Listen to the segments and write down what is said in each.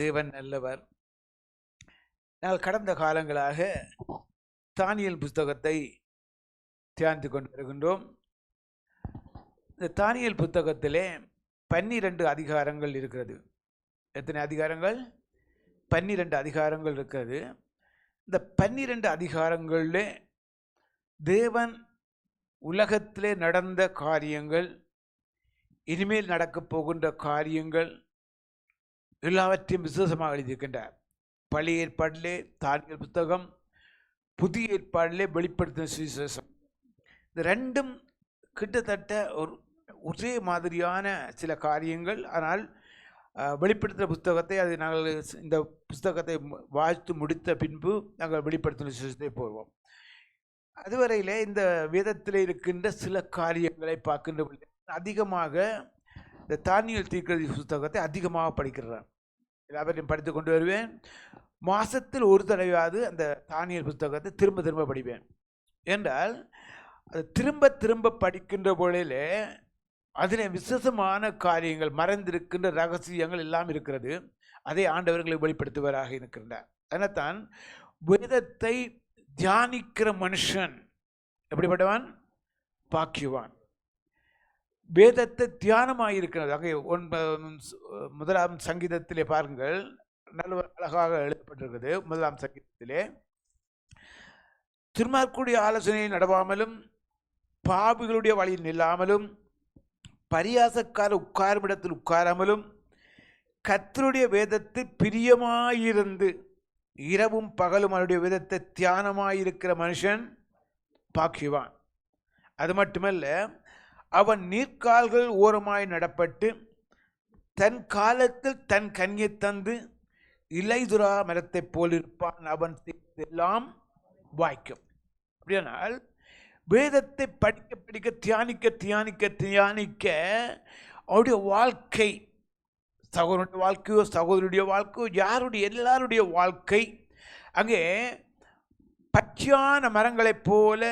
தேவன் நல்லவர். நாங்கள் கடந்த காலங்களாக தானியேல் புத்தகத்தை தியானித்து கொண்டு வருகின்றோம். இந்த தானியேல் புத்தகத்திலே 12 அதிகாரங்கள் இருக்கிறது. எத்தனை அதிகாரங்கள்? 12 அதிகாரங்கள் இருக்கிறது. இந்த 12 அதிகாரங்களில் தேவன் உலகத்திலே நடந்த காரியங்கள், இனிமேல் நடக்கப் போகின்ற காரியங்கள் எல்லாவற்றையும் விசேஷமாக எழுதியிருக்கின்றார். பழைய ஏற்பாட்டிலே தானியேல் புத்தகம், புதிய ஏற்பாட்டிலே வெளிப்படுத்தின சுவிசேஷம். இந்த ரெண்டும் கிட்டத்தட்ட ஒரே மாதிரியான சில காரியங்கள். ஆனால் வெளிப்படுத்தின புத்தகத்தை நாங்கள் இந்த புத்தகத்தை வாசித்து முடித்த பின்பு நாங்கள் வெளிப்படுத்தின சுவிசேஷத்தை போவோம். அதுவரையிலே இந்த வேதத்தில் இருக்கின்ற சில காரியங்களை பார்க்கின்ற அதிகமாக இந்த தானியேல் தீர்க்கதரிசி புத்தகத்தை அதிகமாக படிக்கிறார். எல்லாவற்றையும் படித்து கொண்டு வருவேன். மாதத்தில் ஒரு தடவையாவது அந்த தானியேல் புத்தகத்தை திரும்ப திரும்ப படிப்பேன். என்றால் அது திரும்ப திரும்ப படிக்கின்ற பொழுதிலே அதில் விசேஷமான காரியங்கள், மறைந்திருக்கின்ற ரகசியங்கள் எல்லாம் இருக்கிறது. அதை ஆண்டவர்களை வெளிப்படுத்துவராக இருக்கின்றார். அதனால்தான் வேதத்தை தியானிக்கிற மனுஷன் எப்படிப்பட்டவன்? பாக்கியவான். வேதத்தை தியானமாக இருக்கிறது. அங்கே 1ஆம் சங்கீதத்திலே பாருங்கள், நல்ல அழகாக எழுதப்பட்டிருக்கிறது. 1ஆம் சங்கீதத்திலே, துன்மார்க்கருடைய ஆலோசனையை நடவாமலும் பாவிகளுடைய வழியில் நில்லாமலும் பரியாசக்கார உட்காரும் இடத்தில் உட்காராமலும் கர்த்தருடைய வேதத்தில் பிரியமாயிருந்து இரவும் பகலும் அவருடைய வேதத்தை தியானமாயிருக்கிற மனுஷன் பாக்கியவான். அது மட்டுமல்ல, அவன் நீர்க்கால்கள் ஓரமாய் நடப்பட்டு தன் காலத்தில் தன் கனியை தந்து இலைதுரா மரத்தை போல் இருப்பான். அவன் எல்லாம் வாய்க்கும். அப்படியானால் வேதத்தை படிக்க படிக்க தியானிக்க தியானிக்க தியானிக்க அவருடைய வாழ்க்கை, சகோதரனுடைய வாழ்க்கையோ சகோதரியுடைய வாழ்க்கையோ யாருடைய எல்லாருடைய வாழ்க்கை அங்கே பச்சையான மரங்களைப் போல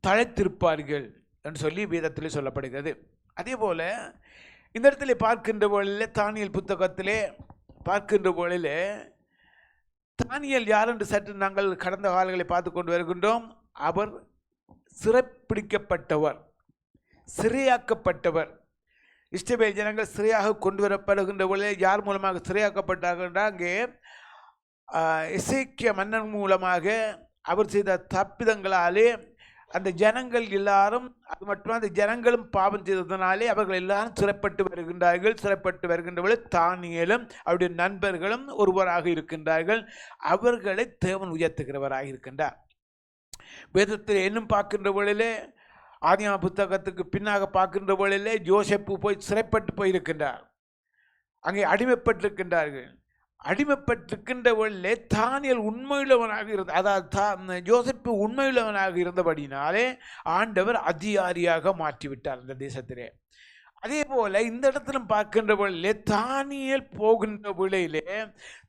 தழைத்திருப்பார்கள் என்று சொல்லி வேதத்திலே சொல்லப்படுகிறது. அதே போல இந்த இடத்துல பார்க்கின்ற பொழுதில், தானியேல் புத்தகத்திலே பார்க்கின்ற பொழுதில், தானியேல் யார் என்று சற்று நாங்கள் கடந்த காலங்களை பார்த்து கொண்டு வருகின்றோம். அவர் சிறைப்பிடிக்கப்பட்டவர், சிறையாக்கப்பட்டவர். இஸ்ரவேல் ஜனங்கள் சிறையாக கொண்டு வரப்படுகின்ற பொழுது யார் மூலமாக சிறையாக்கப்பட்டார்கள் என்றால், அங்கே எசேக்கியா மன்னன் மூலமாக அவர் செய்த தப்பிதங்களாலே அந்த ஜனங்கள் எல்லாரும், அது மட்டும் அந்த ஜனங்களும் பாவம் செய்ததனாலே அவர்கள் எல்லாரும் சிறைப்பட்டு வருகின்றார்கள். சிறைப்பட்டு வருகின்ற பொழுது தானியேலும் அவருடைய நண்பர்களும் ஒருவராக இருக்கின்றார்கள். அவர்களை தேவன் உயர்த்துகிறவராக இருக்கின்றார். வேதத்தில் இன்னும் பார்க்கின்ற பொழுதிலே, ஆதியாகம புத்தகத்துக்கு பின்னாக பார்க்கின்ற பொழுதிலே யோசேப்பு போய் சிறைப்பட்டு போயிருக்கின்றார். அங்கே அடிமைப்பட்டிருக்கின்றார்கள். அடிமைப்பட்டிருக்கின்ற பொழுதிலே தானியேல் உண்மையுள்ளவனாக இருந்த, அதாவது யோசேப்பு உண்மையுள்ளவனாக இருந்தபடினாலே ஆண்டவர் அதிகாரியாக மாற்றிவிட்டார் அந்த தேசத்திலே. அதே போல இந்த இடத்திலும் பார்க்கின்ற பொழுதிலே தானியேல் போகின்ற வேளையிலே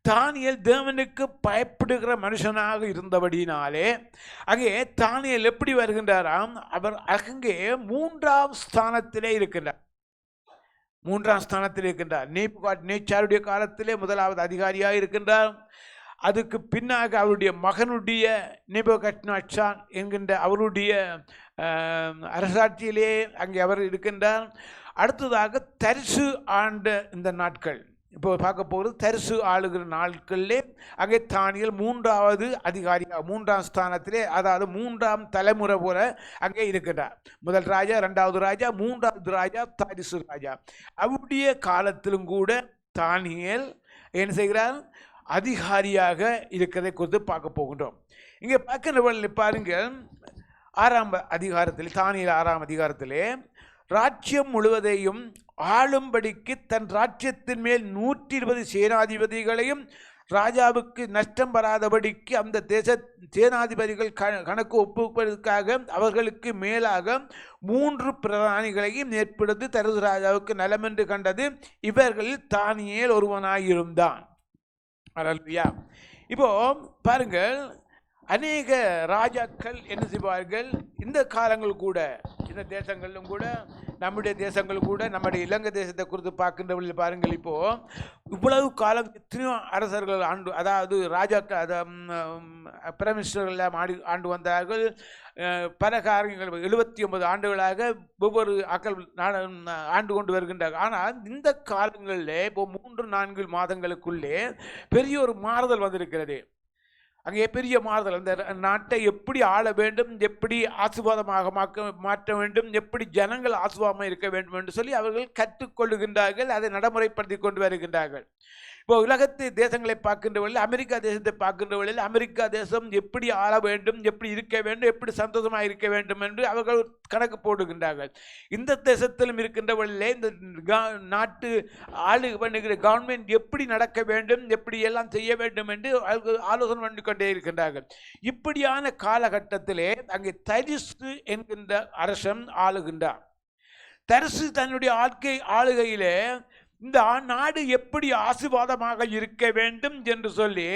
தானியேல் தேவனுக்கு பயப்படுகிற மனுஷனாக இருந்தபடினாலே அங்கே தானியேல் எப்படி வருகின்றாராம்? அவர் அங்கே 3ஆம் ஸ்தானத்திலே இருக்கின்றார். 3ஆம் ஸ்தானத்தில் இருக்கின்றார். நேச்சாருடைய காலத்திலே 1வது அதிகாரியாக இருக்கின்றார். அதுக்கு பின்னாக அவருடைய மகனுடைய நேபுகாத்நேச்சார் என்கின்ற அவருடைய அரசாட்சியிலே அங்கே அவர் இருக்கின்றார். அடுத்ததாக தரிசு ஆண்ட இந்த நாட்கள், இப்போ பார்க்க போகிறது தரிசு ஆளுகிற நாட்களிலே அங்கே தானியேல் 3வது அதிகாரியாக 3ஆம் ஸ்தானத்திலே, அதாவது 3ஆம் தலைமுறை போல அங்கே இருக்கின்றார். முதல் ராஜா, 2வது ராஜா, 3வது ராஜா தரிசு ராஜா. அவருடைய காலத்திலும் கூட தானியேல் என்ன செய்கிறார்? அதிகாரியாக இருக்கிறதை குறித்து பார்க்க போகின்றோம். இங்கே பார்க்கின்ற பாருங்கள், 6ஆம் அதிகாரத்தில், தானியேல் 6ஆம் அதிகாரத்திலே, ராஜ்யம் முழுவதையும் ஆளும்படிக்கு தன் ராஜ்யத்தின் மேல் 120 சேனாதிபதிகளையும் ராஜாவுக்கு நஷ்டம் வராதபடிக்கு அந்த தேச சேனாதிபதிகள் கணக்கு ஒப்புவதற்காக அவர்களுக்கு மேலாக 3 பிரதானிகளையும் ஏற்படுத்தி தருது ராஜாவுக்கு நலமென்று கண்டது. இவர்களில் தானியேல் ஒருவனாயிருந்தான். அல்லேலூயா. இப்போ பாருங்கள், அநேக ராஜாக்கள் என்ன செய்வார்கள், இந்த காலங்கள் கூட இந்த தேசங்களிலும் கூட நம்முடைய தேசங்கள் கூட நம்முடைய இலங்கை தேசத்தை குறித்து பார்க்கின்றவர்கள் பாருங்கள். இப்போ இவ்வளவு காலம் எத்தனையோ அரசர்கள் ஆண்டு, அதாவது ராஜாக்கள் பிரைம் மினிஸ்டர்கள் ஆண்டு வந்தார்கள். பல காரியங்கள் 79 ஆண்டுகளாக ஒவ்வொரு ஆக்கள் ஆண்டு கொண்டு வருகின்றார்கள். ஆனால் இந்த காலங்களில் இப்போ 3-4 மாதங்களுக்குள்ளே பெரிய ஒரு மாறுதல் வந்திருக்கிறது. அங்கே பெரிய மாறுதல், அந்த நாட்டை எப்படி ஆள வேண்டும், எப்படி ஆசீர்வாதமாக மாற்ற வேண்டும், எப்படி ஜனங்கள் ஆசீர்வாதமாக இருக்க வேண்டும் என்று சொல்லி அவர்கள் கற்றுக்கொள்ளுகின்றார்கள், அதை நடைமுறைப்படுத்தி கொண்டு வருகின்றார்கள். இப்போ உலகத்து தேசங்களை பார்க்கின்றவர்கள், அமெரிக்கா தேசத்தை பார்க்கின்றவர்கள், அமெரிக்கா தேசம் எப்படி ஆள வேண்டும், எப்படி இருக்க வேண்டும், எப்படி சந்தோஷமாக இருக்க வேண்டும் என்று அவர்கள் கணக்கு போடுகின்றார்கள். இந்த தேசத்திலும் இருக்கின்றவர்களே இந்த நாட்டு ஆளு பண்ணுகிற கவர்மெண்ட் எப்படி நடக்க வேண்டும், எப்படி எல்லாம் செய்ய வேண்டும் என்று ஆலோசனை பண்ணி கொண்டே இருக்கின்றார்கள். இப்படியான காலகட்டத்திலே அங்கே தரிசு என்கின்ற அரசன் ஆளுகின்றார். தரிசு தன்னுடைய ஆளுகையிலே இந்த நாடு எப்படி ஆசீர்வாதமாக இருக்க வேண்டும் என்று சொல்லி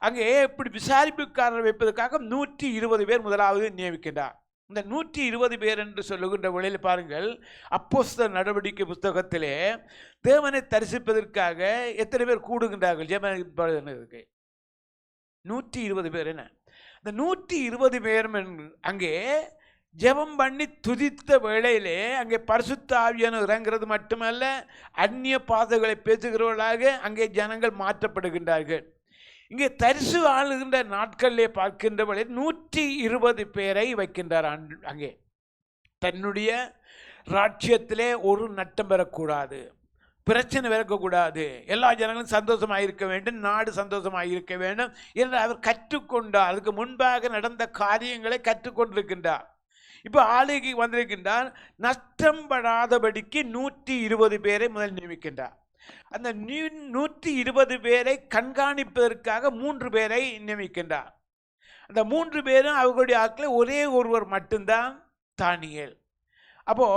அங்கே எப்படி விசாரிப்புக்காரர் வைப்பதற்காக 120 பேர் முதலாவது நியமிக்கின்றார். இந்த 120 பேர் என்று சொல்லுகின்ற வழியில் பாருங்கள், அப்போஸ்தலர் நடவடிக்கை புத்தகத்திலே தேவனை தரிசிப்பதற்காக எத்தனை பேர் கூடுகின்றார்கள்? ஜெபத்திற்கு 120 பேர். என்ன இந்த 120 பேரும் அங்கே ஜெபம் பண்ணி துதித்த வேளையிலே அங்கே பரிசுத்த ஆவியானவர் இறங்கிறது மட்டுமல்ல, அந்நிய பாதைகளை பேசுகிறவர்களாக அங்கே ஜனங்கள் மாற்றப்படுகின்றார்கள். இங்கே தரிசு ஆளுகின்ற நாட்களிலே பார்க்கின்றவர்களே 120 பேரை வைக்கின்றார். அங்கே தன்னுடைய ராஜ்யத்திலே ஒரு நட்டம் பெறக்கூடாது, பிரச்சனை விளக்கக்கூடாது, எல்லா ஜனங்களும் சந்தோஷமாக இருக்க வேண்டும், நாடு சந்தோஷமாக இருக்க வேண்டும் என்று அவர் கற்றுக்கொண்டார். அதுக்கு முன்பாக நடந்த காரியங்களை கற்றுக்கொண்டிருக்கின்றார். இப்போ ஆளுகைக்கு வந்திருக்கின்றார். நஷ்டம் படாதபடிக்கு 120 பேரை முதல் நியமிக்கின்றார். அந்த 120 பேரை கண்காணிப்பதற்காக 3 பேரை நியமிக்கின்றார். அந்த 3 பேரும் அவர்களுடைய ஆட்களை ஒரே ஒருவர் மட்டும்தான் தானியேல். அப்போ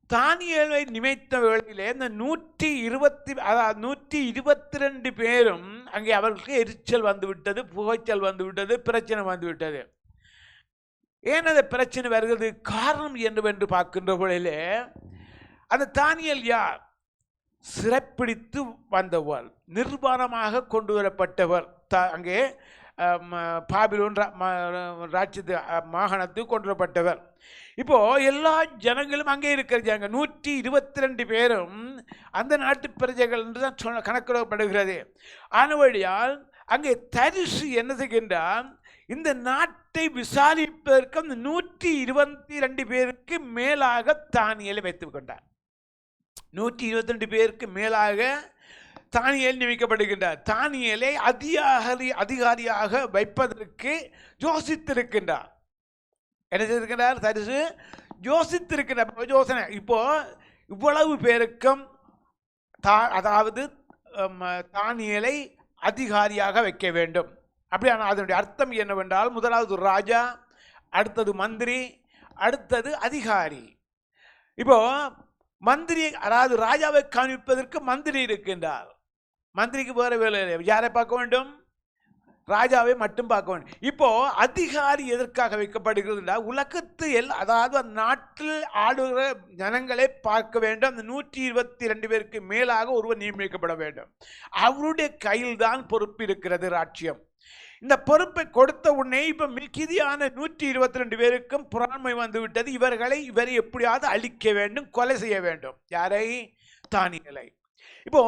தானியேலை நியமித்த வேளையிலே இந்த 122 பேரும் அங்கே அவர்களுக்கு எரிச்சல் வந்துவிட்டது, புகைச்சல் வந்துவிட்டது, பிரச்சனை வந்துவிட்டது. ஏன் அந்த பிரச்சனை வருகிறது, காரணம் என்னவென்று பார்க்கின்ற பொழுதிலே அந்த தானியேல் யார்? சிறைப்பிடித்து வந்தவர், நிர்வாணமாக கொண்டு வரப்பட்டவர். அங்கே பாபிலோன் ராஜ்யத்து மாகாணத்துக்கு கொண்டு வரப்பட்டவர். இப்போ எல்லா ஜனங்களும் அங்கே இருக்கிறாங்க. 122 பேரும் அந்த நாட்டு பிரஜைகள் என்று தான் கணக்கிடப்படுகிறது. ஆனவழியால் அங்கே தரிசு என்ன செய்கின்றான், இந்த நாட்டை விசாரிப்பதற்கு அந்த 122 பேருக்கு மேலாக தானியேலை வைத்துக் கொண்டார். 122 பேருக்கு மேலாக தானியேல் நியமிக்கப்படுகின்றார். தானியேலை அதிகாரியாக வைப்பதற்கு யோசித்திருக்கின்றார். என்ன செய்திருக்கின்றார்? தரிசு யோசித்திருக்கின்றார். யோசனை இப்போ இவ்வளவு பேருக்கும் அதாவது தானியேலை அதிகாரியாக வைக்க வேண்டும். அப்படியான அதனுடைய அர்த்தம் என்னவென்றால், முதலாவது ராஜா, அடுத்தது மந்திரி, அடுத்தது அதிகாரி. இப்போ மந்திரி, அதாவது ராஜாவை காண்பிப்பதற்கு மந்திரி இருக்கின்றார். மந்திரிக்கு வேற வேலை இல்லை. யாரை பார்க்க வேண்டும்? ராஜாவை மட்டும் பார்க்க வேண்டும். இப்போ அதிகாரி எதற்காக வைக்கப்படுகிறது? உலகத்து அதாவது அந்த நாட்டில் ஆளுகிற ஜனங்களை பார்க்க வேண்டும். அந்த 122 பேருக்கு மேலாக ஒருவர் நியமிக்கப்பட வேண்டும். அவருடைய கையில் தான் பொறுப்பு இருக்கிறது, ராஜ்யம். இந்த பொறுப்பை கொடுத்த உடனே இப்ப மிகுதியான 122 பேருக்கும் பொறாமை வந்துவிட்டது. இவரை எப்படியாவது அழிக்க வேண்டும், கொலை செய்ய வேண்டும். யாரை? தானியேலை. இப்போ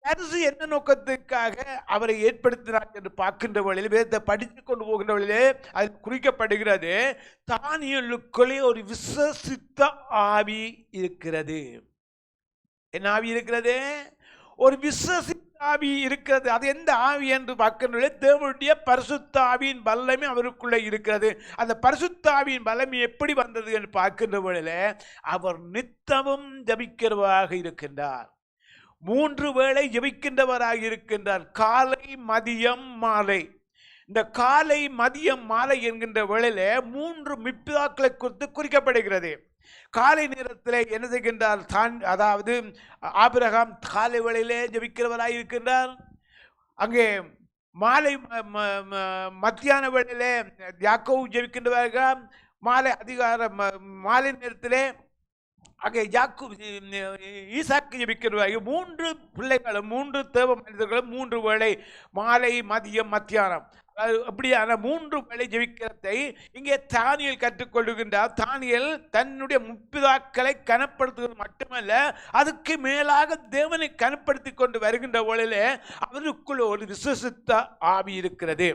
தரிசு என்ன நோக்கத்துக்காக அவரை ஏற்படுத்தினார் என்று பார்க்கின்ற வழியில், வேதத்தை படித்து கொண்டு போகின்ற வழியிலே அது குறிக்கப்படுகிறது, தானியேலுக்குள்ளே ஒரு விசுவாசித்த ஆவி இருக்கிறது. என்ன ஆவி இருக்கிறது? ஒரு விசுவாசித்த ஆவி இருக்கிறது. அது எந்த ஆவி என்று பார்க்கின்ற தேவனுடைய பரிசுத்த ஆவியின் வல்லமை அவருக்குள்ளே இருக்கிறது. அந்த பரிசுத்த ஆவியின் வல்லமை எப்படி வந்தது என்று பார்க்கின்ற வழியில அவர் நித்தமும் ஜபிக்கிறவராக இருக்கின்றார். 3 வேளை ஜபிக்கின்றவராக இருக்கின்றார். காலை, மதியம், மாலை. இந்த காலை, மதியம், மாலை என்கின்ற வேளையில 3 மிப்பிதாக்களை குறித்து குறிக்கப்படுகிறது. காலை நேரத்தில் என்ன செய்கின்றார்? அதாவது ஆபிரகாம் காலை வேளையிலே ஜபிக்கிறவராக இருக்கின்றார். அங்கே மாலை மத்தியான வேளையிலே யாக்கோபு ஜெபிக்கின்றவர்கள், மாலை மாலை நேரத்திலே அங்கே ஈசாக்கு ஜெபிக்கிறார்கள். 3 பிள்ளைகளும் 3 தேவ மனிதர்களும் 3 வேளை மாலை மதியம் மத்தியானம் அப்படியான 3 வேளை ஜெபிக்கிறதை இங்கே தானியேல் கற்றுக்கொள்ளுகின்றார். தானியேல் தன்னுடைய முற்பிதாக்களை கனப்படுத்துவது மட்டுமல்ல, அதுக்கு மேலாக தேவனை கனப்படுத்தி கொண்டு வருகின்ற வேளையிலே அவருக்குள்ள ஒரு விசுவாச ஆவி இருக்கிறது.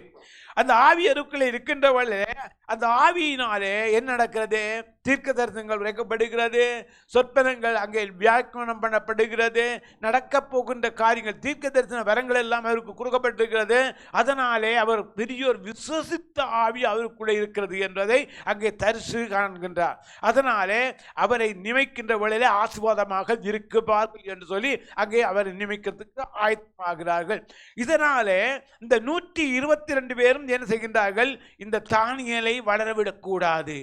அந்த ஆவி அவருக்குள்ளே இருக்கின்ற வேளையிலே அந்த ஆவியினாலே என்ன நடக்கிறது? தீர்க்க தரிசனங்கள் உரைக்கப்படுகிறது, சொற்பனங்கள் அங்கே வியாக்கியானம் பண்ணப்படுகிறது, நடக்க போகின்ற காரியங்கள், தீர்க்க தரிசன வரங்கள் எல்லாம் அவருக்கு கொடுக்கப்பட்டிருக்கிறது. அதனாலே அவர் பெரிய ஒரு விசுவசித்த ஆவி அவருக்குள்ளே இருக்கிறது என்பதை அங்கே தரிசு காண்கின்றார். அதனாலே அவரை நியமிக்கின்ற வேளையிலே ஆசீர்வாதமாக இருக்குவார்கள் என்று சொல்லி அங்கே அவரை நியமிக்கிறதுக்கு ஆயத்தமாகிறார்கள். இதனாலே இந்த 122 பேரும் என்ன செய்கின்றார்கள்? இந்த தானியேலை வளரவிடக்கூடாது.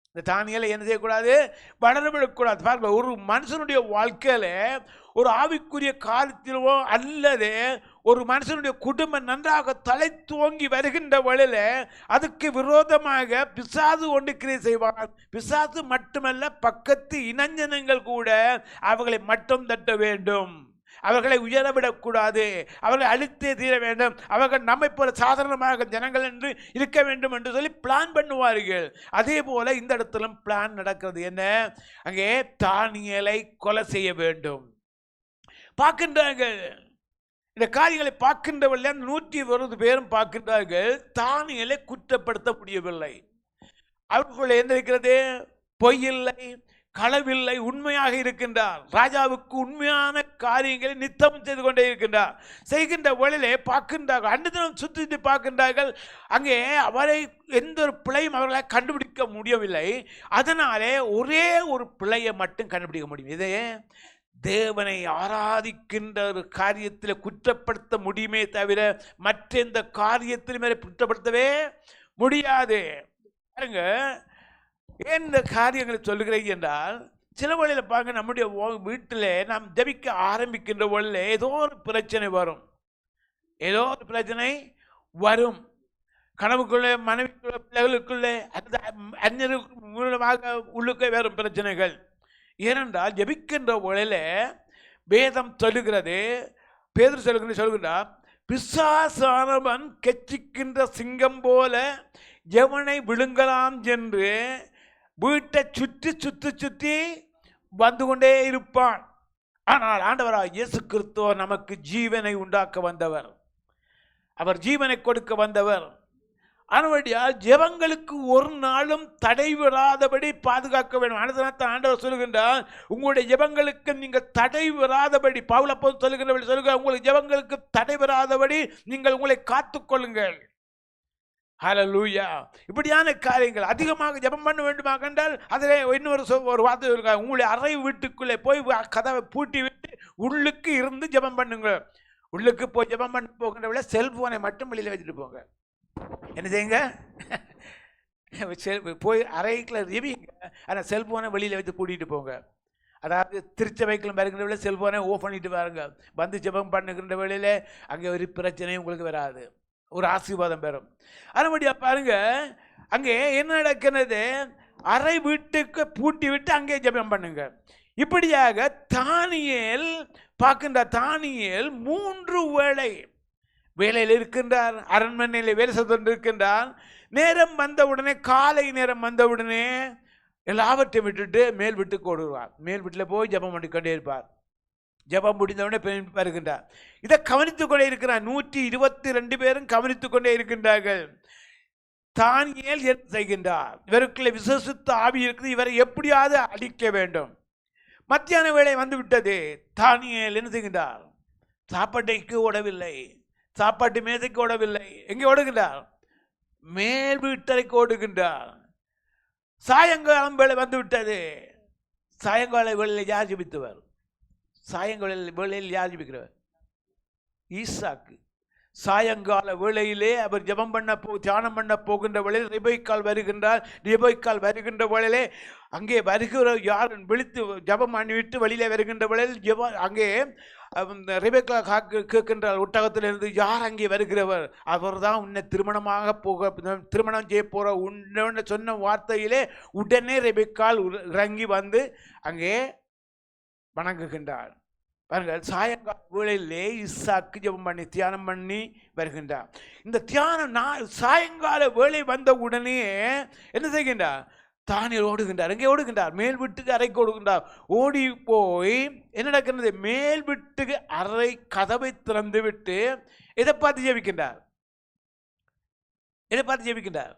இந்த தானியேலை என்ன செய்யக்கூடாது? வளரவிடக்கூடாது. பாருங்க, ஒரு மனுஷனுடைய வாழ்க்கையில ஒரு ஆவிக்குரிய காலத்திலோ அல்லது ஒரு மனுஷனுடைய குடும்பம் நன்றாக தலை துவங்கி வருகின்ற வழியில அதுக்கு விரோதமாக பிசாசு ஒன்று கிரியை செய்வான். பிசாசு மட்டுமல்ல, பக்கத்து இனஞ்சனங்கள் கூட அவர்களை மட்டம் தட்ட வேண்டும், அவர்களை உயரவிடக்கூடாது, அவர்களை அழித்தே தீர வேண்டும், அவர்கள் நம்மை போல சாதாரணமாக ஜனங்கள் என்று இருக்க வேண்டும் என்று சொல்லி பிளான் பண்ணுவார்கள். அதே போல இந்த இடத்திலும் பிளான் நடக்கிறது. என்ன? அங்கே தானியேலை கொலை செய்ய வேண்டும் பார்க்கின்றார்கள். இந்த காரியங்களை பார்க்கின்றவர்கள் 120 பேரும் பார்க்கின்றார்கள். தானியேலை குற்றப்படுத்த முடியவில்லை. அவர்களுக்குள்ள என்ன இருக்கிறது? பொய் இல்லை, களவில்லை, உண்மையாக இருக்கின்றார். ராஜாவுக்கு உண்மையான காரியங்களை நித்தம் செய்து கொண்டே இருக்கின்றார். செய்கின்ற வழியிலே பார்க்கின்றார்கள், அன்று தினம் சுற்றி பார்க்கின்றார்கள். அங்கே அவரை எந்த ஒரு பிழையும் அவர்களை கண்டுபிடிக்க முடியவில்லை. அதனாலே ஒரே ஒரு பிழையை மட்டும் கண்டுபிடிக்க முடியும். இதே தேவனை ஆராதிக்கின்ற ஒரு காரியத்தில் குற்றப்படுத்த முடியுமே தவிர மற்ற எந்த காரியத்திலும் குற்றப்படுத்தவே முடியாது. பாருங்க, ஏன் இந்த காரியங்களை சொல்லுகிறேன் என்றால், சில வழியில் பாருங்க, நம்முடைய வீட்டில் நாம் ஜெபிக்க ஆரம்பிக்கின்ற வழியில் ஏதோ ஒரு பிரச்சனை வரும். ஏதோ ஒரு பிரச்சனை வரும். கனவுக்குள்ளே, மனைவிக்குள்ளே, பிள்ளைகளுக்குள்ளே, அந்த அந்நிய மூலமாக உள்ளுக்கே வரும் பிரச்சனைகள். ஏனென்றால் ஜெபிக்கின்ற வழியில் வேதம் சொல்லுகிறது, பேதுரு சொல்லுகின்றார், பிசாசானவன் கெச்சிக்கின்ற சிங்கம் போல எவனை விழுங்கலாம் என்று வீட்டை சுற்றி சுற்றி சுற்றி வந்து கொண்டே இருப்பான். ஆனால் ஆண்டவராக இயேசு கிறிஸ்து நமக்கு ஜீவனை உண்டாக்க வந்தவர், அவர் ஜீவனை கொடுக்க வந்தவர். அதனுடையால் ஜெபங்களுக்கு ஒரு நாளும் தடை வராதபடி பாதுகாக்க வேண்டும். அடுத்த ஆண்டவர் சொல்லுகின்றார், உங்களுடைய ஜெபங்களுக்கு நீங்கள் தடை வராதபடி, பவுல் அப்போஸ்தலன் சொல்லுகின்றபடி சொல்லுங்க, உங்களுக்கு ஜெபங்களுக்கு தடை வராதபடி நீங்கள் உங்களை காத்துக்கொள்ளுங்கள். ஹல்லேலூயா. இப்படியான காரியங்கள் அதிகமாக ஜெபம் பண்ண வேண்டுமா கண்டால் அதில் இன்னொரு வார்த்தை இருக்காங்க, உங்களுடைய அறை வீட்டுக்குள்ளே போய் கதவை பூட்டி விட்டு உள்ளுக்கு இருந்து ஜெபம் பண்ணுங்க. உள்ளுக்கு போய் ஜெபம் பண்ண போகின்ற விட செல்போனை மட்டும் வெளியில் வச்சுட்டு போங்க. என்ன செய்யுங்க? போய் அறைக்குள்ள ஜெபிங்க, ஆனால் செல்போனை வெளியில் வச்சு கூட்டிகிட்டு போங்க. அதாவது திருச்சபைக்குள்ள வருகின்ற வேலை செல்போனை ஓஃப் பண்ணிட்டு பாருங்க. வந்து ஜெபம் பண்ணுகின்ற வேளையில் அங்கே ஒரு பிரச்சனையும் உங்களுக்கு வராது, ஒரு ஆசீர்வாதம் பெறும். அதனுடைய பாருங்க, அங்கே என்ன நடக்கிறது? அறை வீட்டுக்கு பூட்டி விட்டு அங்கே ஜெபம் பண்ணுங்க. இப்படியாக தானியேல் பார்க்கின்ற தானியேல் 3 வேளையில் இருக்கின்றார். அரண்மனையில் வேலை செய்து இருக்கின்றார். நேரம் வந்தவுடனே, காலை நேரம் வந்தவுடனே எல்லாவற்றையும் விட்டுட்டு மேல் வீட்டுக்கு ஓடுவார். மேல் வீட்டில் போய் ஜெபம் பண்ணிக்கொண்டே இருப்பார். ஜெபம் முடிந்தவுடனே வருகின்றார். இதை கவனித்துக் கொண்டே இருக்கிறார். 122 பேரும் கவனித்துக் கொண்டே இருக்கின்றார்கள். தானியேல் என்ன செய்கின்றார்? இவருக்குள்ள விசுவாசித்த ஆவி இருக்குது, இவரை எப்படியாவது அழிக்க வேண்டும். மத்தியான வேளை வந்து விட்டது. தானியேல் என்ன செய்கின்றார்? சாப்பாட்டைக்கு ஓடவில்லை, சாப்பாட்டு மேதைக்கு ஓடவில்லை. எங்கே ஓடுகின்றார்? மேல் வீட்டறைக்கு ஓடுகின்றார். சாயங்காலம் வேளை வந்து விட்டது. சாயங்கால வேளையில் யார் ஜெபித்தவர்? சாயங்கால வேளையில் யார் ஜெபிக்கிறவர்? ஈசாக்கு. சாயங்கால வேளையிலே அவர் ஜெபம் பண்ண தியானம் பண்ண போகின்ற வேளையில் ரெபெக்காள் வருகின்றார். ரெபெக்காள் வருகின்ற வேளையிலே அங்கே வருகிற யார் விழித்து ஜெபம் பண்ணிவிட்டு வெளியிலே வருகின்ற வேளையில் அங்கே ரெபெக்கா கேட்கின்றார் ஒட்டகத்திலிருந்து, யார் அங்கே வருகிறவர்? அவர் தான் உன்னை திருமணம் செய்ய போற உன்ன சொன்ன வார்த்தையிலே உடனே ரெபெக்காள் இறங்கி வந்து அங்கே வணங்குகின்றார். பாருங்கள், சாயங்கால வேளையிலே ஈசாக்கு ஜெபம் பண்ணி தியானம் பண்ணி வருகின்றார். இந்த தியானம் சாயங்கால வேளை வந்த உடனே என்ன செய்கின்றார்? தானியேல் ஓடுகின்றார். எங்கே ஓடுகின்றார்? மேல் வீட்டுக்கு அறைக்கு ஓடுகின்றார். ஓடி போய் என்ன நடக்கிறது? மேல் வீட்டுக்கு அறை கதவை திறந்து விட்டு எதை பார்த்து ஜெபிக்கின்றார்? எதை பார்த்து ஜெபிக்கின்றார்?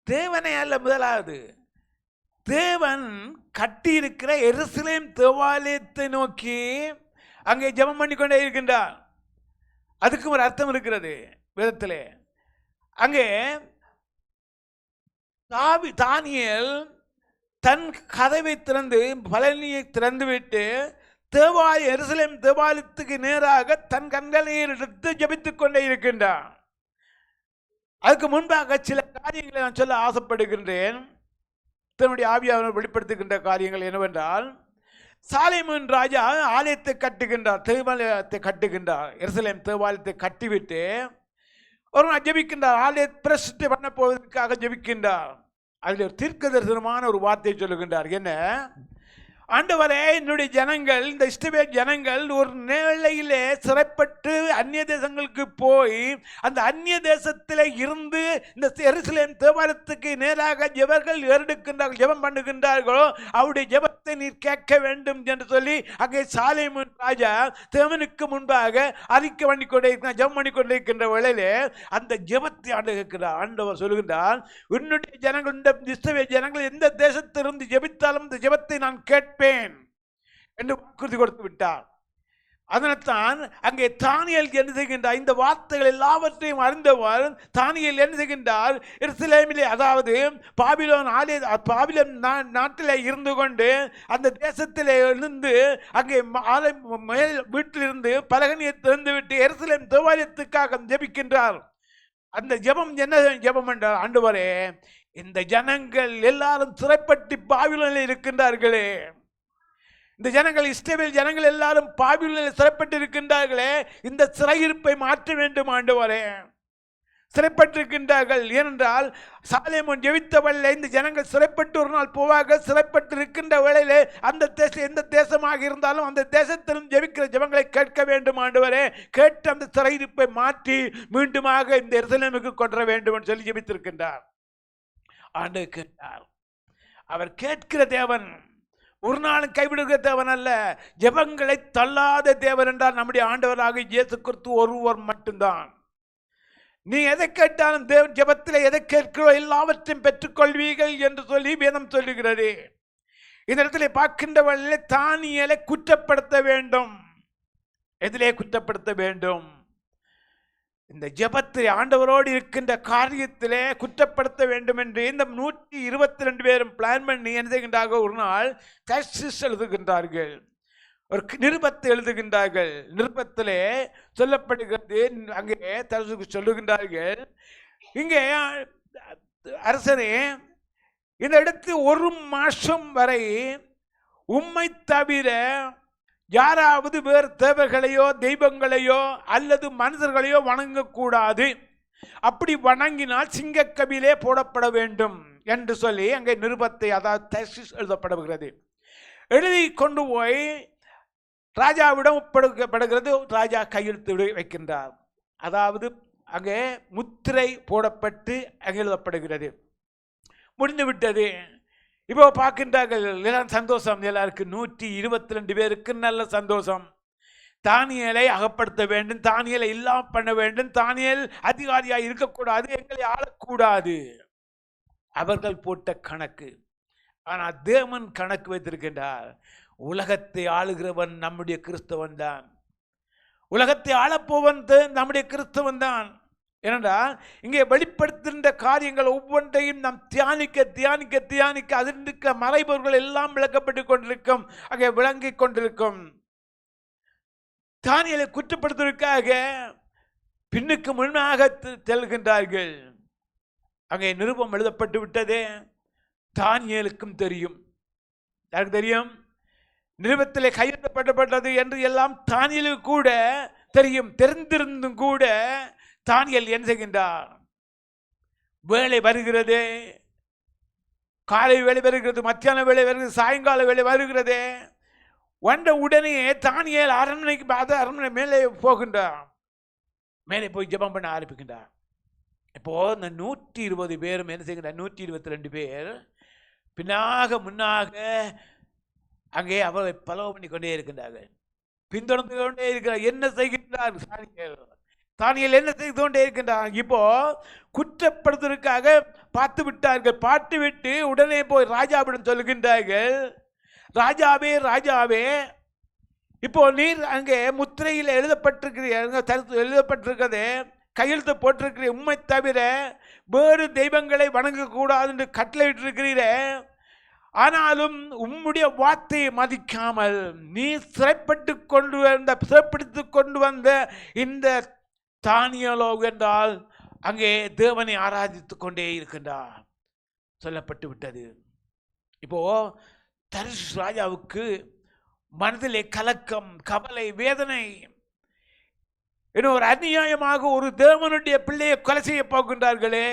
தேவனை அல்ல. முதலாவது தேவன் கட்டியிருக்கிற எருசலேம் தேவாலயத்தை நோக்கி அங்கே ஜெபம் பண்ணி கொண்டே இருக்கின்றார். அதுக்கு ஒரு அர்த்தம் இருக்கிறது வேதத்திலே. அங்கே தானியேல் தன் கதவை திறந்து பலனியை திறந்து விட்டு எருசலேம் தேவாலயத்துக்கு நேராக தன் கண்களை எடுத்து ஜெபித்துக் கொண்டே இருக்கின்றான். அதுக்கு முன்பாக சில காரியங்களை நான் சொல்ல ஆசைப்படுகின்றேன். தன்னுடைய ஆவியானவர் வெளிப்படுத்துகின்ற காரியங்கள் என்னவென்றால், சாலேமோன் ராஜா ஆலயத்தை கட்டுகின்றார், தேவாலயத்தை கட்டுகின்றார். எருசலேம் தேவாலயத்தை கட்டிவிட்டு ஒரு நாள் ஜெபிக்கின்றார். ஆலய பிரசித்தி பண்ண போவதற்காக ஜெபிக்கின்றார். அதில் ஒரு தீர்க்க தரிசனமான ஒரு வார்த்தையை சொல்லுகின்றார். என்ன? ஆண்டவரே, என்னுடைய ஜனங்கள், இந்த இஸ்ரவேல் ஜனங்கள் ஒரு நிலையிலே சிறைப்பட்டு அந்நிய தேசங்களுக்கு போய் அந்த அந்நிய தேசத்திலே இருந்து இந்த எருசலேம் தேவாலயத்துக்கு நேராக ஜெபர்கள் ஏறெடுக்கின்றார்கள், ஜெபம் பண்ணுகின்றார்களோ அவருடைய ஜெபத்தை நீர் கேட்க வேண்டும் என்று சொல்லி அங்கே சாலேமோன் ராஜா தேவனுக்கு முன்பாக அறிக்கை பண்ணி கொண்டே இருக்கிறார், ஜெபம் பண்ணி கொண்டே இருக்கின்ற வேளையிலே அந்த ஜெபத்தை ஆண்டு கேட்கிறார். ஆண்டவர் சொல்லுகின்றார், உன்னுடைய ஜனங்கள், இந்த இஸ்ரவேல் ஜனங்கள் எந்த தேசத்திலிருந்து ஜெபித்தாலும் இந்த ஜெபத்தை நான் கேட்பேன் என்று வாக்குறுதி கொடுத்து விட்டார். அதனால்தான் அங்கே தானியேல் என்ன செய்கின்றார்? இந்த வார்த்தைகள் எல்லாவற்றையும் அறிந்தவர் தானியேல் என்ன செய்கின்றார்? எருசலேமிலே, அதாவது பாபிலோன் நாட்டிலே இருந்து கொண்டு அந்த தேசத்திலே இருந்து அங்கே மேல் வீட்டிலிருந்து பலகனியை திறந்து விட்டு எருசலேம் தேவாலயத்துக்காக ஜெபிக்கின்றார். அந்த ஜெபம் என்ன ஜெபம் என்றால், ஆண்டவரே, இந்த ஜனங்கள் எல்லாரும் சிறைப்பட்டு பாபிலோனில் இருக்கின்றார்களே, இந்த ஜனங்கள், இஸ்ரவேல் ஜனங்கள் எல்லாரும் பாபிலோனில் சிறைப்பட்டு இருக்கின்றார்களே, இந்த சிறையிருப்பை மாற்ற வேண்டும் ஆண்டவரே. சிறைப்பட்டிருக்கின்றார்கள். ஏனென்றால் சாலேமோன் ஜெபித்தவளே, இந்த ஜனங்கள் சிறைப்பட்டு ஒரு நாள் போவாக. சிறைப்பட்டு இருக்கின்ற வேளையிலே அந்த தேசம் எந்த தேசமாக இருந்தாலும் அந்த தேசத்திலும் ஜெபிக்கிற ஜெபங்களை கேட்க வேண்டும் ஆண்டவரே. கேட்டு அந்த சிறையிருப்பை மாற்றி மீண்டுமாக இந்த எருசலேமுக்கு கொண்டு வேண்டும் என்று சொல்லி ஜெபித்திருக்கின்றார். ஆண்டவர் கேட்டார். அவர் கேட்கிற தேவன், ஒரு நாளும் கைவிடுகிற தேவன் அல்ல. ஜெபங்களை தள்ளாத தேவன் என்றால் நம்முடைய ஆண்டவராக இயேசு கிறிஸ்து ஒருவர் மட்டும்தான். நீ எதை கேட்டாலும் தேவன் ஜெபத்தில் எதை கேட்கிறோ எல்லாவற்றையும் பெற்றுக்கொள்வீர்கள் என்று சொல்லி வேதம் சொல்லுகிறது. இந்த இடத்துல பார்க்கின்ற வழியிலே தானியேலை குற்றப்படுத்த வேண்டும். எதிலே குற்றப்படுத்த வேண்டும்? இந்த ஜெபத்தை, ஆண்டவரோடு இருக்கின்ற காரியத்திலே குற்றப்படுத்த வேண்டும் என்று இந்த 122 பேரும் பிளான் பண்ணி என்ன செய்கின்றார்கள்? ஒரு நாள் தர்சீஸ் எழுதுகின்றார்கள், ஒரு நிருபத்தை எழுதுகின்றார்கள். நிருபத்திலே சொல்லப்படுகிறது, அங்கே தர்சீசுக்கு சொல்லுகின்றார்கள், இங்கே அரசனே, இந்த இடத்து 1 மாசம் வரை உம்மை தவிர யாராவது வேறு தேவர்களையோ தெய்வங்களையோ அல்லது மனிதர்களையோ வணங்கக்கூடாது. அப்படி வணங்கினால் சிங்கக்கபிலே போடப்பட வேண்டும் என்று சொல்லி அங்கே நிருபத்தை, அதாவது தர்சீஸ் எழுதப்படுகிறது. எழுதி கொண்டு போய் ராஜாவிடம் ஒப்படைக்கப்படுகிறது. ராஜா கையெழுத்து வைக்கின்றார். அதாவது அங்கே முத்திரை போடப்பட்டு அங்கே எழுதப்படுகிறது. முடிந்து விட்டது. இப்போ பார்க்கின்றார்கள், எல்லாம் சந்தோஷம். எல்லாருக்கும் 122 பேருக்கு நல்ல சந்தோஷம். தானியேலை அகப்படுத்த வேண்டும், தானியேலை இல்லாம பண்ண வேண்டும், தானியேல் அதிகாரியாக இருக்கக்கூடாது, எங்களை ஆளக்கூடாது. அவர்கள் போட்ட கணக்கு. ஆனால் தேவன் கணக்கு வைத்திருக்கின்றார். உலகத்தை ஆளுகிறவன் நம்முடைய கிறிஸ்தவன் தான். உலகத்தை ஆளப்போவன் நம்முடைய கிறிஸ்தவன் தான். ஏனென்றால் இங்கே வெளிப்படுத்துகின்ற காரியங்கள் ஒவ்வொன்றையும் நாம் தியானிக்க தியானிக்க தியானிக்க அதில் இருக்கிற மறைபொருள்கள் எல்லாம் விளக்கப்பட்டு கொண்டிருக்கும், அங்கே விளங்கி கொண்டிருக்கும். தானியேலை குற்றப்படுத்துவதற்காக பின்னுக்கு முன்னாக செல்கின்றார்கள். அங்கே நிருபம் எழுதப்பட்டு விட்டது. தானியேலுக்கும் தெரியும். யாருக்கு தெரியும்? நிருபத்திலே கையெழுத்தப்பட்டது என்று எல்லாம் தானியேலுக்கு கூட தெரியும். தெரிந்திருந்தும் கூட தானியேல் என்ன செய்கின்றார்? வேலை வருகிறது, காலை வேலை வருகிறது, மத்தியான வேலை வருகிறது, சாயங்கால வேலை வருகிறது. வந்த உடனே தானியேல் அரண்மனைக்கு பார்த்து அரண்மனை மேலே போகின்றார். மேலே போய் ஜெபம் பண்ண ஆரம்பிக்கின்றார். இப்போ இந்த 120 பேரும் என்ன செய்கின்றார்? 122 பேர் பின்னாக முன்னாக அங்கே அவரை பலவ பண்ணி கொண்டே இருக்கின்றார்கள். பின்தொடர்ந்து கொண்டே இருக்கிறார். என்ன செய்கின்றார் தானியேல் என்ன செய்து கொண்டே இருக்கின்றார்? இப்போ குற்றப்படுத்துவதற்காக பார்த்து விட்டார்கள். பார்த்து விட்டு உடனே போய் ராஜாவிடம் சொல்லுகின்றார்கள், ராஜாவே ராஜாவே, இப்போ நீர் அங்கே முத்திரையில் எழுதப்பட்டிருக்கிறது, கையெழுத்து போட்டிருக்கிற உண்மை தவிர வேறு தெய்வங்களை வணங்கக்கூடாது என்று கட்டளையிட்டிருக்கிறீரே. ஆனாலும் உம்முடைய வார்த்தையை மதிக்காமல் நீ சிறைப்பிடித்துக் கொண்டு வந்த இந்த தானியேலோ என்றால் அங்கே தேவனை ஆராதித்துக் கொண்டே இருக்கின்றார் சொல்லப்பட்டு விட்டது. இப்போ தர்ஷீஸ் ராஜாவுக்கு மனதிலே கலக்கம், கவலை, வேதனை. இன்னும் ஒரு அநியாயமாக ஒரு தேவனுடைய பிள்ளையை கொலை செய்ய போகின்றார்களே,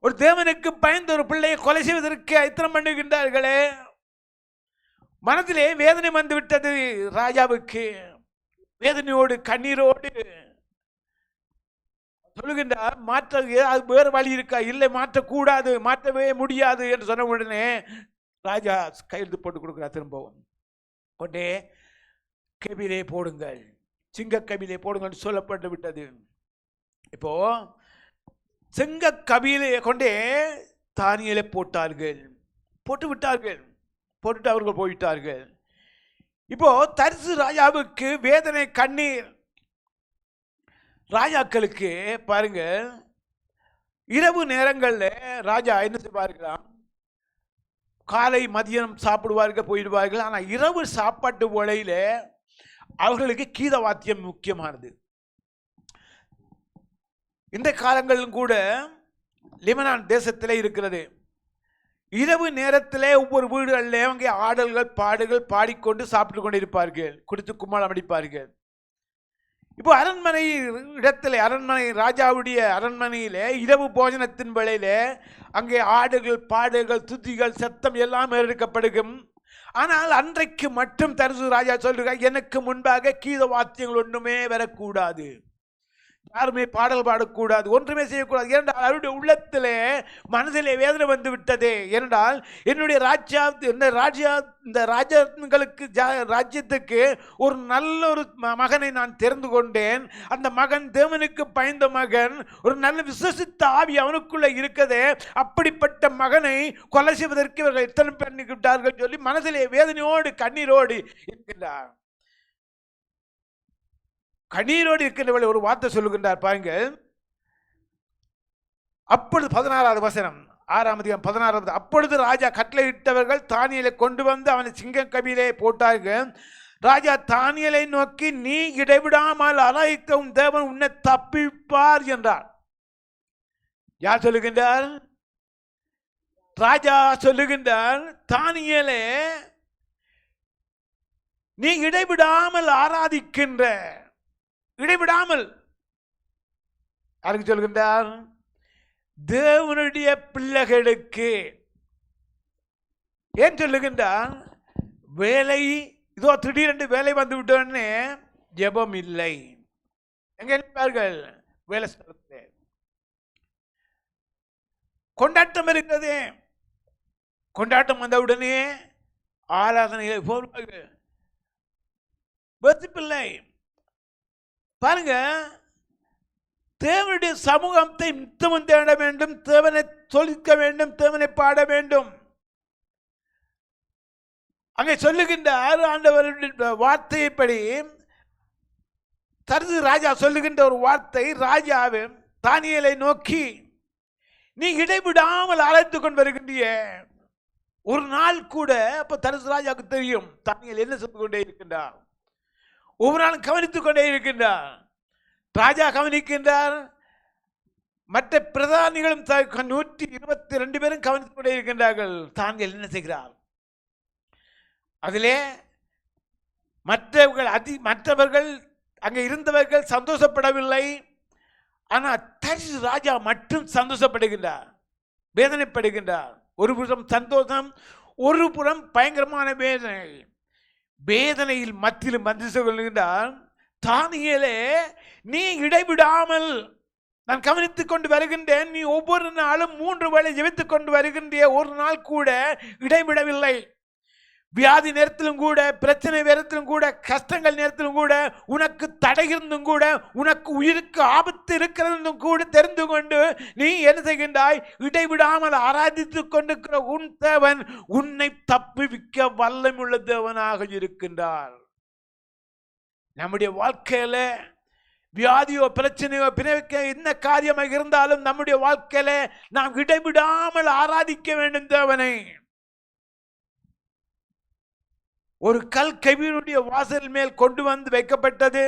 ஒரு தேவனுக்கு பயந்த ஒரு பிள்ளையை கொலை செய்வதற்கு ஐத்தனம் பண்ணுகின்றார்களே. மனதிலே வேதனை வந்து விட்டது ராஜாவுக்கு. வேதனையோடு கண்ணீரோடு சொல்லுகின்றார், மாற்ற வேறு வழி இருக்கா? இல்லை, மாற்றக்கூடாது, மாற்றவே முடியாது என்று சொன்ன உடனே ராஜா கையெழுத்து போட்டு கொடுக்கிறார். திரும்பவும் கொண்டே கபிலே போடுங்கள், சிங்க கபிலே போடுங்கள் சொல்லப்பட்டு விட்டது. இப்போ சிங்க கபிலே கொண்டே தானியேலை போட்டார்கள். போட்டு விட்டார்கள். போட்டுட்டு அவர்கள் போயிட்டார்கள். இப்போ தர்ஷீஸ் ராஜாவுக்கு வேதனை, கண்ணீர். ராஜாக்களுக்கு பாருங்க, இரவு நேரங்களில் ராஜா என்ன செய்வார்களாம்? காலை மதியம் சாப்பிடுவார்கள், போயிடுவார்கள். ஆனால் இரவு சாப்பாட்டு வேளையில அவர்களுக்கு கீத வாத்தியம் முக்கியமானது. இந்த காலங்களிலும் கூட லெபனான் தேசத்தில் இருக்கிறது. இரவு நேரத்தில் ஒவ்வொரு வீடுகளில் அங்கே ஆடல்கள், பாடுகள் பாடிக்கொண்டு சாப்பிட்டு கொண்டு இருப்பார்கள், குடித்து கும்மாளம் அடிப்பார்கள். இப்போ அரண்மனை இடத்துல, அரண்மனை ராஜாவுடைய அரண்மனையிலே இரவு போஜனத்தின் வேளையில அங்கே ஆடுகள், பாடுகள், துதிகள், சத்தம் எல்லாம் எடுக்கப்படுகும். ஆனால் அன்றைக்கு மட்டும் தர்ஷீஸ் ராஜா சொல்றார், எனக்கு முன்பாக கீத வாத்தியங்கள் ஒன்றுமே வரக்கூடாது, யாருமே பாடல் பாடக்கூடாது, ஒன்றுமே செய்யக்கூடாது. ஏனென்றால் அவருடைய உள்ளத்திலே மனதிலே வேதனை வந்து விட்டதே. ஏனென்றால் என்னுடைய இந்த ராஜ்யங்களுக்கு ராஜ்யத்துக்கு ஒரு நல்ல ஒரு மகனை நான் தெரிந்து கொண்டேன். அந்த மகன் தேவனுக்கு பயந்த மகன், ஒரு நல்ல விசுவாசித்த ஆவி அவனுக்குள்ள இருக்கதே. அப்படிப்பட்ட மகனை கொலை செய்வதற்கு இவர்கள் எத்தனை பண்ணிவிட்டார்கள் சொல்லி மனதிலே வேதனையோடு கண்ணீரோடு இருக்கின்றார். கண்ணீரோடு இருக்கின்றவளை ஒரு வார்த்தை சொல்லுகின்றார் பாருங்க. அப்பொழுது 16வது வசனம், 6ஆம் அதிகாரம் 16வது. அப்பொழுது ராஜா கட்டளையிட்டவர்கள் தானியேலை கொண்டு வந்து அவனை சிங்க கபிலே போட்டார்கள். ராஜா தானியேலை நோக்கி, நீ இடைவிடாமல் ஆராதிக்கும் தேவன் உன்னை தப்பிப்பார் என்றார். யார் சொல்லுகின்றார்? ராஜா சொல்லுகின்றார், தானியேலே, நீ இடைவிடாமல் ஆராதிக்கின்ற, இடைவிடாமல் யாருக்கு சொல்கின்றார்? தேவனுடைய பிள்ளைகளுக்கு. ஏன் சொல்லுகின்றார்? வேலை, இதோ திடீரென்று வேலை வந்து விட்டோன்னே ஜெபம் இல்லை. எங்க இருப்பார்கள்? வேலை ஸ்தலத்தில். கொண்டாட்டம் இருக்கிறது. கொண்டாட்டம் வந்த உடனே ஆராதனைகளை போடுவார்கள். வெற்றிப்பில்லை. பாருங்க, தேவனுடைய சமூகத்தை நித்தமும் தேட வேண்டும், தேவனை சொல்லிக்க வேண்டும், தேவனை பாட வேண்டும். அங்கே சொல்லுகின்ற ஆண்டவருடைய வார்த்தைப்படி தர்ஷீஸ் ராஜா சொல்லுகின்ற ஒரு வார்த்தை, ராஜாவே தானியேலை நோக்கி, நீ இடைவிடாமல் அழைத்து கொண்டு வருகின்ற ஒரு நாள் கூட. அப்ப தர்ஷீஸ் ராஜாவுக்கு தெரியும் தானியேல் என்ன சொல்லி கொண்டே இருக்கின்றார். ஒவ்வொரு நாளும் கவனித்துக் கொண்டே இருக்கின்றார். ராஜா கவனிக்கின்றார், மற்ற பிரதானிகளும் 122 பேரும் கவனித்துக் கொண்டே இருக்கின்றார்கள். தானியேல் என்ன செய்கிறார்? அதிலே மற்றவர்கள் அங்கே இருந்தவர்கள் சந்தோஷப்படவில்லை. ஆனால் தரிசு ராஜா மட்டும் சந்தோஷப்படுகின்றார், வேதனைப்படுகின்றார். ஒரு புறம் சந்தோஷம், ஒரு புறம் பயங்கரமான வேதனை. வேதனையில் மத்தியிலும் வந்து சொல்கின்றார், தானியேலே நீ இடைவிடாமல் நான் கவனித்துக் கொண்டு வருகின்றேன். நீ ஒவ்வொரு நாளும் 3 வேளை ஜெபித்துக் கொண்டு வருகின்ற, ஒரு நாள் கூட இடைவிடவில்லை. வியாதி நேரத்திலும் கூட, பிரச்சனை நேரத்திலும் கூட, கஷ்டங்கள் நேரத்திலும் கூட, உனக்கு தடை இருந்தும் கூட, உனக்கு உயிருக்கு ஆபத்து இருக்கிறதும் கூட தெரிந்து கொண்டு நீ என்ன செய்கின்றாய்? இடைவிடாமல் ஆராதித்துக் கொண்டிருக்கிற உன் தேவன் உன்னை தப்புவிக்க வல்லமுள்ள தேவனாக இருக்கின்றார். நம்முடைய வாழ்க்கையில வியாதியோ பிரச்சனையோ பிறக்க என்ன காரியமாக இருந்தாலும் நம்முடைய வாழ்க்கையில நாம் இடைவிடாமல் ஆராதிக்க வேண்டும் தேவனை. ஒரு கல் கவியினுடைய வாசல் மேல் கொண்டு வந்து வைக்கப்பட்டது.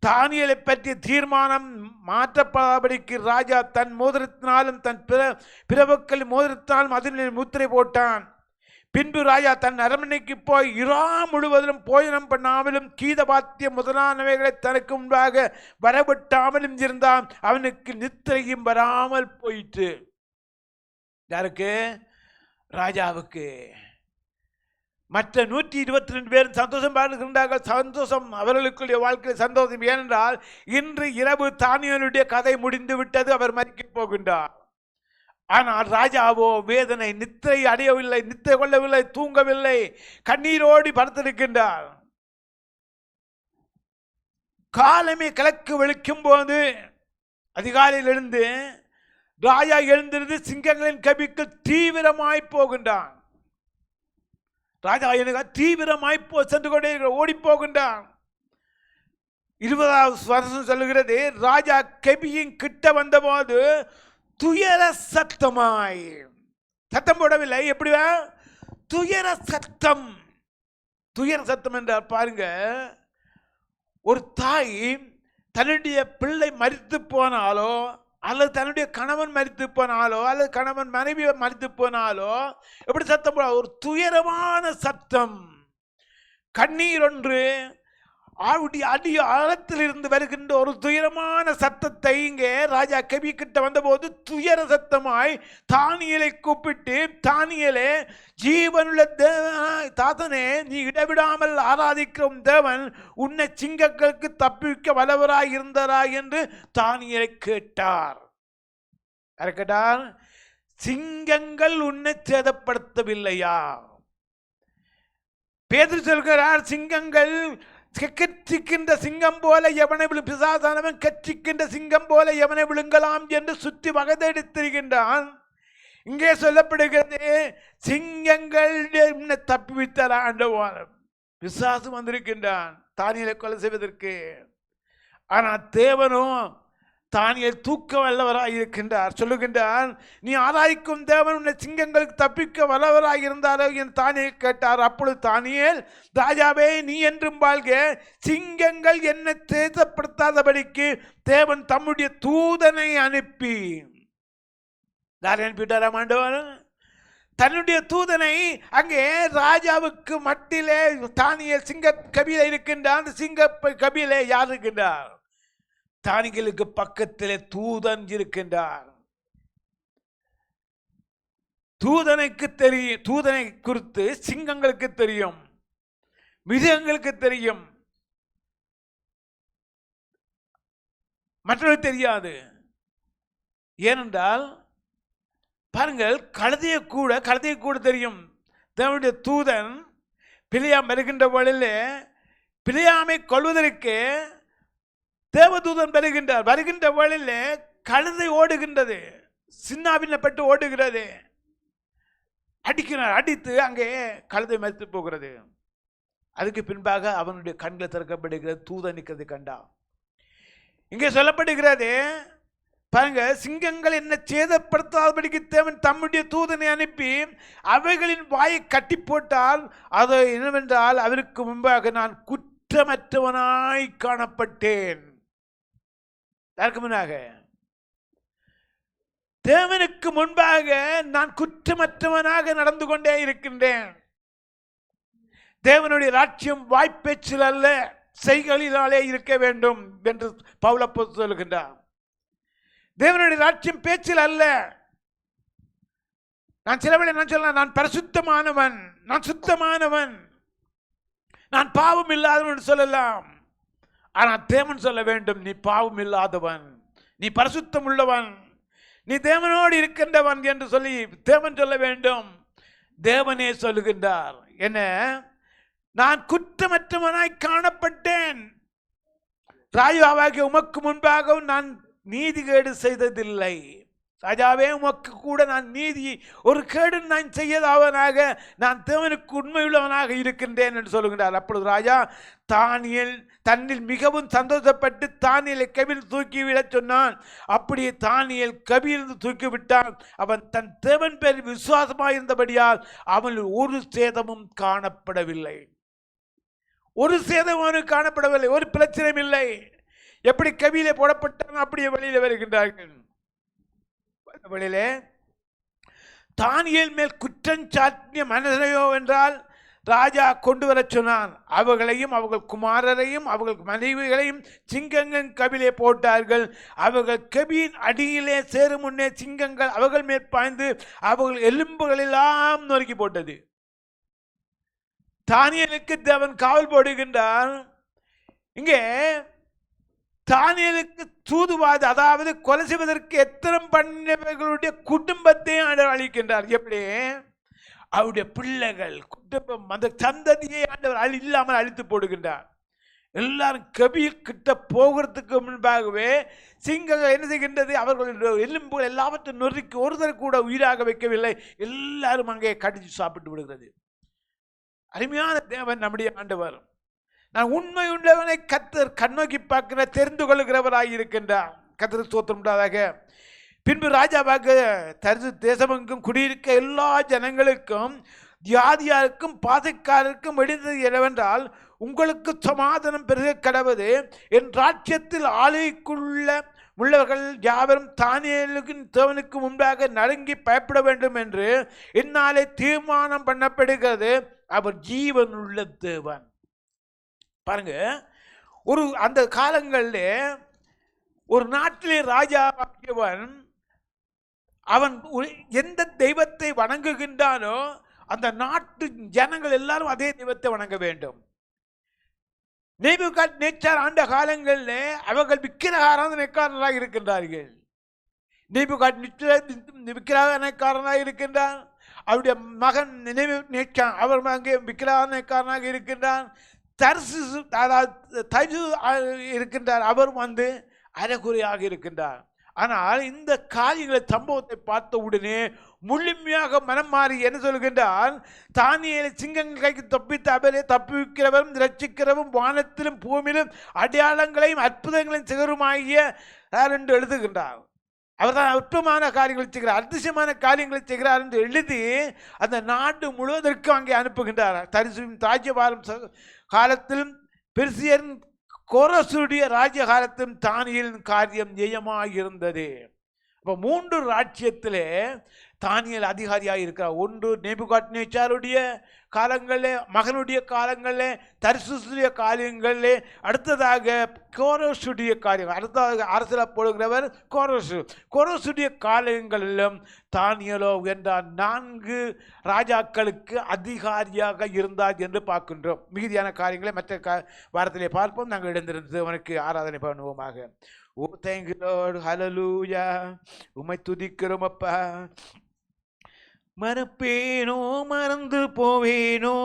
தானியேலை பற்றிய தீர்மானம் மாற்றப்படாதபடிக்கு ராஜா தன் மோதிரத்தினாலும் தன் பிரபுக்கள் மோதிரத்தினாலும் அதில் முத்திரை போட்டான். பின்பு ராஜா தன் அரண்மனைக்கு போய் இரா முழுவதிலும் போஜனம் பண்ணாமலும் கீதபாத்திய முதலானவைகளை தனக்கு முன்பாக வரவிட்டாமலும் இருந்தான். அவனுக்கு நித்திரையும் வராமல் போயிற்று. யாருக்கு? ராஜாவுக்கு. மற்ற 122 பேரும் சந்தோஷம் பாடுகின்றார்கள். சந்தோஷம் அவர்களுக்குரிய வாழ்க்கையில் சந்தோஷம். ஏனென்றால் இன்று இரவு தானியேலுடைய கதை முடிந்து விட்டது, அவர் மரிக்கப் போகின்றார். ஆனால் ராஜாவோ வேதனை, நித்திரை அடையவில்லை, நித்திரை கொள்ளவில்லை, தூங்கவில்லை, கண்ணீரோடி படுத்திருக்கின்றார். காலமே கிழக்கு விழிக்கும் போது அதிகாலையில் எழுந்து ராஜா எழுந்திருந்து சிங்கங்களின் கபிக்கு தீவிரமாய் போகின்றான். ராஜா எனக்கு தீவிரமாய் சென்று கொண்டே ஓடி போகின்றான். 20வது வருஷம் சொல்லுகிறது, ராஜா கபியின் கிட்ட வந்தபோது துயர சத்தமாய், சத்தம் போடவில்லை, எப்படி துயர சத்தம். துயர சத்தம் என்றால் பாருங்க, ஒரு தாய் தன்னுடைய பிள்ளை மரித்து போனாலோ அல்லது தன்னுடைய கணவன் மரித்து போனாலோ அல்லது கணவன் மனைவி மரித்து போனாலோ எப்படி சத்தம் போட? ஒரு துயரமான சத்தம், கண்ணீர் ஒன்று அடி ஆழத்தில் இருந்து வருகின்ற ஒரு துயரமான சத்தத்தை இங்கே ராஜா கபி கிட்ட வந்தபோது துயர சத்தமாய் தானியேலை கூப்பிட்டு, தானியேலே ஜீவனுள்ள தாத்தனே, நீ இடைவிடாமல் ஆராதிக்கிற தேவன் உன்னை சிங்கங்களுக்கு தப்பிக்க வல்லவராய் இருந்தாரா என்று தானியேலை கேட்டார். யார் கேட்டார்? சிங்கங்கள் உன்னை சேதப்படுத்தவில்லையா? பேதுரு சொல்கிறார், சிங்கங்கள் கெச்சிக்கின்ற சிங்கம் போல எவனை பிசாசானவன் கெச்சிக்கின்ற சிங்கம் போல எவனை விழுங்கலாம் என்று சுற்றி வகதெடுத்திருக்கின்றான். இங்கே சொல்லப்படுகிறது, சிங்கங்கள் தப்பிவித்தார் ஆண்டவர். பிசாசு வந்திருக்கின்றான் தானியேலை கொலை செய்வதற்கு. ஆனால் தேவனோ தானியேல் தூக்க வல்லவராக இருக்கின்றார். சொல்லுகின்றான், நீ ஆராய்க்கும் தேவன் உன்னை சிங்கங்களுக்கு தப்பிக்க வல்லவராக இருந்தாரோ என்று தானியேல் கேட்டார். அப்பொழுது தானியேல், ராஜாவே நீ என்றும் வாழ்க, சிங்கங்கள் என்னை சேதப்படுத்தாதபடிக்கு தேவன் தம்முடைய தூதனை அனுப்பி, யார் அனுப்பிட்டாராம் ஆண்டவர்? தன்னுடைய தூதனை அங்கே ராஜாவுக்கு மட்டிலே தானியேல் சிங்க கபியிலே இருக்கின்றான். சிங்க கபியிலே யார் இருக்கின்றார்? தானியேலுக்கு பக்கத்திலே தூதன் இருக்கின்றார். தூதனுக்கு தெரியும், தூதனை குறித்து சிங்கங்களுக்கு தெரியும், மிருகங்களுக்கு தெரியும், மற்றவர்களுக்கு தெரியாது. ஏனென்றால் பாருங்கள், கழுதையை கூட தெரியும். தன்னுடைய தூதன் பிலியாம் வருகின்ற வழியிலே பிலியாமை கொள்வதற்கு தேவதூதன் வருகின்றார். வருகின்ற வழியிலே கழுதை ஓடுகின்றது, சின்னாபின்னப்பட்டு ஓடுகிறது. அடிக்கிறார், அடித்து அங்கே கழுதை மரித்து போகிறது. அதுக்கு பின்பாக அவனுடைய கண்களை திறக்கப்படுகிறது, தூதன் நிற்கிறது கண்டான். இங்கே சொல்லப்படுகிறது பாருங்க, சிங்கங்கள் என்ன சேதப்படுத்தாதபடிக்கு தேவன் தம்முடைய தூதனை அனுப்பி அவைகளின் வாயை கட்டி போட்டால் அது என்னவென்றால் அவருக்கு முன்பாக நான் குற்ற குற்றமற்றவனாய் காணப்பட்டேன். அதற்கு முன்னாக தேவனுக்கு முன்பாக நான் குற்றமற்றவனாக நடந்து கொண்டே இருக்கின்றேன். தேவனுடைய ராஜ்யம் வாய்ப்பேச்சில் அல்ல, செய்களினாலே இருக்க வேண்டும் என்று பவுல் அப்போஸ்தலன் சொல்கின்றார். தேவனுடைய ராஜ்யம் பேச்சில் அல்ல. நான் சிலவேளை நான் சொல்லலாம், நான் பரிசுத்தமானவன், நான் சுத்தமானவன், நான் பாவம் இல்லாதவன் சொல்லலாம். ஆனால் தேவன் சொல்ல வேண்டும், நீ பாவம் இல்லாதவன், நீ பரிசுத்தம் உள்ளவன், நீ தேவனோடு இருக்கின்றவன் என்று சொல்லி தேவன் சொல்ல வேண்டும். தேவனே சொல்லுகின்றார், என்ன, நான் குற்றமற்றவனாய் காணப்பட்டேன். ராஜாவாகிய உமக்கு முன்பாக நான் நீதிகேடு செய்ததில்லை. ராஜாவே, உமக்கு கூட நான் நீதி ஒரு கேடு நான் செய்யதாவனாக நான் தேவனுக்கு உண்மையுள்ளவனாக இருக்கின்றேன் என்று சொல்லுகின்றார். அப்பொழுது ராஜா தானியேல் தன்னில் மிகவும் சந்தோஷப்பட்டு தானியேலை கவியில் தூக்கிவிடச் சொன்னான். அப்படியே தானியேல் கவியிலிருந்து தூக்கிவிட்டான். அவன் தன் தேவன் பேரில் விசுவாசமாக இருந்தபடியால் அவனில் ஒரு சேதமும் காணப்படவில்லை. ஒரு சேதமும் காணப்படவில்லை, ஒரு பிரச்சனையும் இல்லை. எப்படி கவியிலே போடப்பட்டான் அப்படியே வெளியில வருகின்றார்கள். வழியிலே தானியேல் மேல் குற்றஞ்சாட்டிய மனிதனையோ என்றால் ராஜா கொண்டு வர சொன்னான். அவர்களையும் அவர்கள் குமாரரையும் அவர்கள் மனைவிகளையும் சிங்கங்கள் கவிலே போட்டார்கள். அவர்கள் கவியின் அடியிலே சேரும் முன்னே சிங்கங்கள் அவர்கள் மேல் பாய்ந்து அவர்கள் எலும்புகளெல்லாம் நொறுக்கி போட்டது. தானியேலுக்கு தேவன் காவல் போடுகின்றார். இங்கே தானியேலுக்கு தூதுவாது, அதாவது கொலை செய்வதற்கு எத்தனம் பண்ணவர்களுடைய குடும்பத்தை ஆண்டவர் அழிக்கின்றார். எப்படி? அவருடைய பிள்ளைகள், குடும்பம், அந்த சந்ததியை ஆண்டவர் இல்லாமல் அழித்து போடுகின்றார். எல்லாரும் கபீர் கிட்ட போகிறதுக்கு முன்பாகவே சிங்கங்கள் என்ன செய்கின்றது? அவர்களுடைய எலும்புகள் எல்லாவற்றையும் நொறுக்கி ஒருத்தர் கூட உயிராக வைக்கவில்லை. எல்லாரும் அங்கே கடிச்சு சாப்பிட்டு விடுகிறது. அருமையான தேவன் நம்முடைய ஆண்டவர். நான் உண்மை உள்ளவனை கர்த்தர் கண்ணோக்கி பார்க்கிற தெரிந்து கொள்கிறவராய் இருக்கின்றார். கர்த்தர் ஸ்தோத்திரம் உண்டாதாக. பின்பு ராஜாவாக தரிசு தேசமெங்கும் குடியிருக்க எல்லா ஜனங்களுக்கும் வியாதியாருக்கும் பாதைக்காரருக்கும் எழுந்தது என்னவென்றால், உங்களுக்கு சமாதானம் பெருக கடவுது. என் ராஜ்யத்தில் ஆலைக்குள்ள உள்ளவர்கள் யாவரும் தானியேலின் தேவனுக்கு முன்பாக நடுங்கி பயப்பட வேண்டும் என்று என்னாலே தீர்மானம் பண்ணப்படுகிறது. அவர் ஜீவனுள்ள தேவன். பாருங்க, ஒரு அந்த காலங்களில் ஒரு நாட்டிலே ராஜாவாகியவன் அவன் எந்த தெய்வத்தை வணங்குகின்றானோ அந்த நாட்டு ஜனங்கள் எல்லாரும் அதே தெய்வத்தை வணங்க வேண்டும். நேபுகாத்நேச்சார் ஆண்ட காலங்களில் அவர்கள் விக்கிரகாராதனைக்காரராக இருக்கின்றார்கள். விக்கிரகாரனைக்காரனாக இருக்கின்றான். அவருடைய மகன் நேபுகாத்நேச்சார் அவர் அங்கே விக்கிரகாரனைக்காரனாக இருக்கின்றான். தர்சு இருக்கின்றார், அவர் வந்து அரைகுறையாக இருக்கின்றார். ஆனால் இந்த காரியங்களை சம்பவத்தை பார்த்த உடனே முழுமையாக மனம் மாறி என்ன சொல்கின்றார்? தானியேலை சிங்கங்கள் கைக்கு தப்பித்த அவரே தப்பிக்கிறவரும் ரட்சிக்கிறவரும் வானத்திலும் பூமியிலும் அடையாளங்களையும் அற்புதங்களையும் சிகருமாகிய என்று எழுதுகின்றார். அவர் தான் அற்புதமான காரியங்களை செய்கிறார், அதிசயமான காரியங்களை செய்கிறார் என்று எழுதி அந்த நாடு முழுவதற்கும் அங்கே அனுப்புகின்றார். தரிசுவின் ராஜ்யபாரம் காலத்திலும் பெர்சியன் கோரசுடைய ராஜ்ய காலத்திலும் தானியேலின் காரியம் ஜெயமாக இருந்தது. இப்போ 3 ராஜ்யத்திலே தானியேல் அதிகாரியாக இருக்கிறார். ஒன்று நேபுகாத்நேச்சாருடைய காலங்களில், மகனுடைய காலங்களில், தர்சுடைய காரியங்களில், அடுத்ததாக கோரசுடைய காரியங்கள், அடுத்ததாக அரசியல போடுகிறவர் கோரசுடைய காரியங்களிலும் தானியேலோ என்ற 4 ராஜாக்களுக்கு அதிகாரியாக இருந்தார் என்று பார்க்கின்றோம். மிகுதியான காரியங்களை மற்ற வாரத்திலே பார்ப்போம். நாங்கள் எழுந்திருந்து அவனுக்கு ஆராதனை பண்ணுவோமாக. ஓ தேங்க் யூ லார்ட், ஹல்லேலூயா. உம்மை துதிக்கிறோம் அப்பா. மறப்பேனோ மறந்து போவேனோ,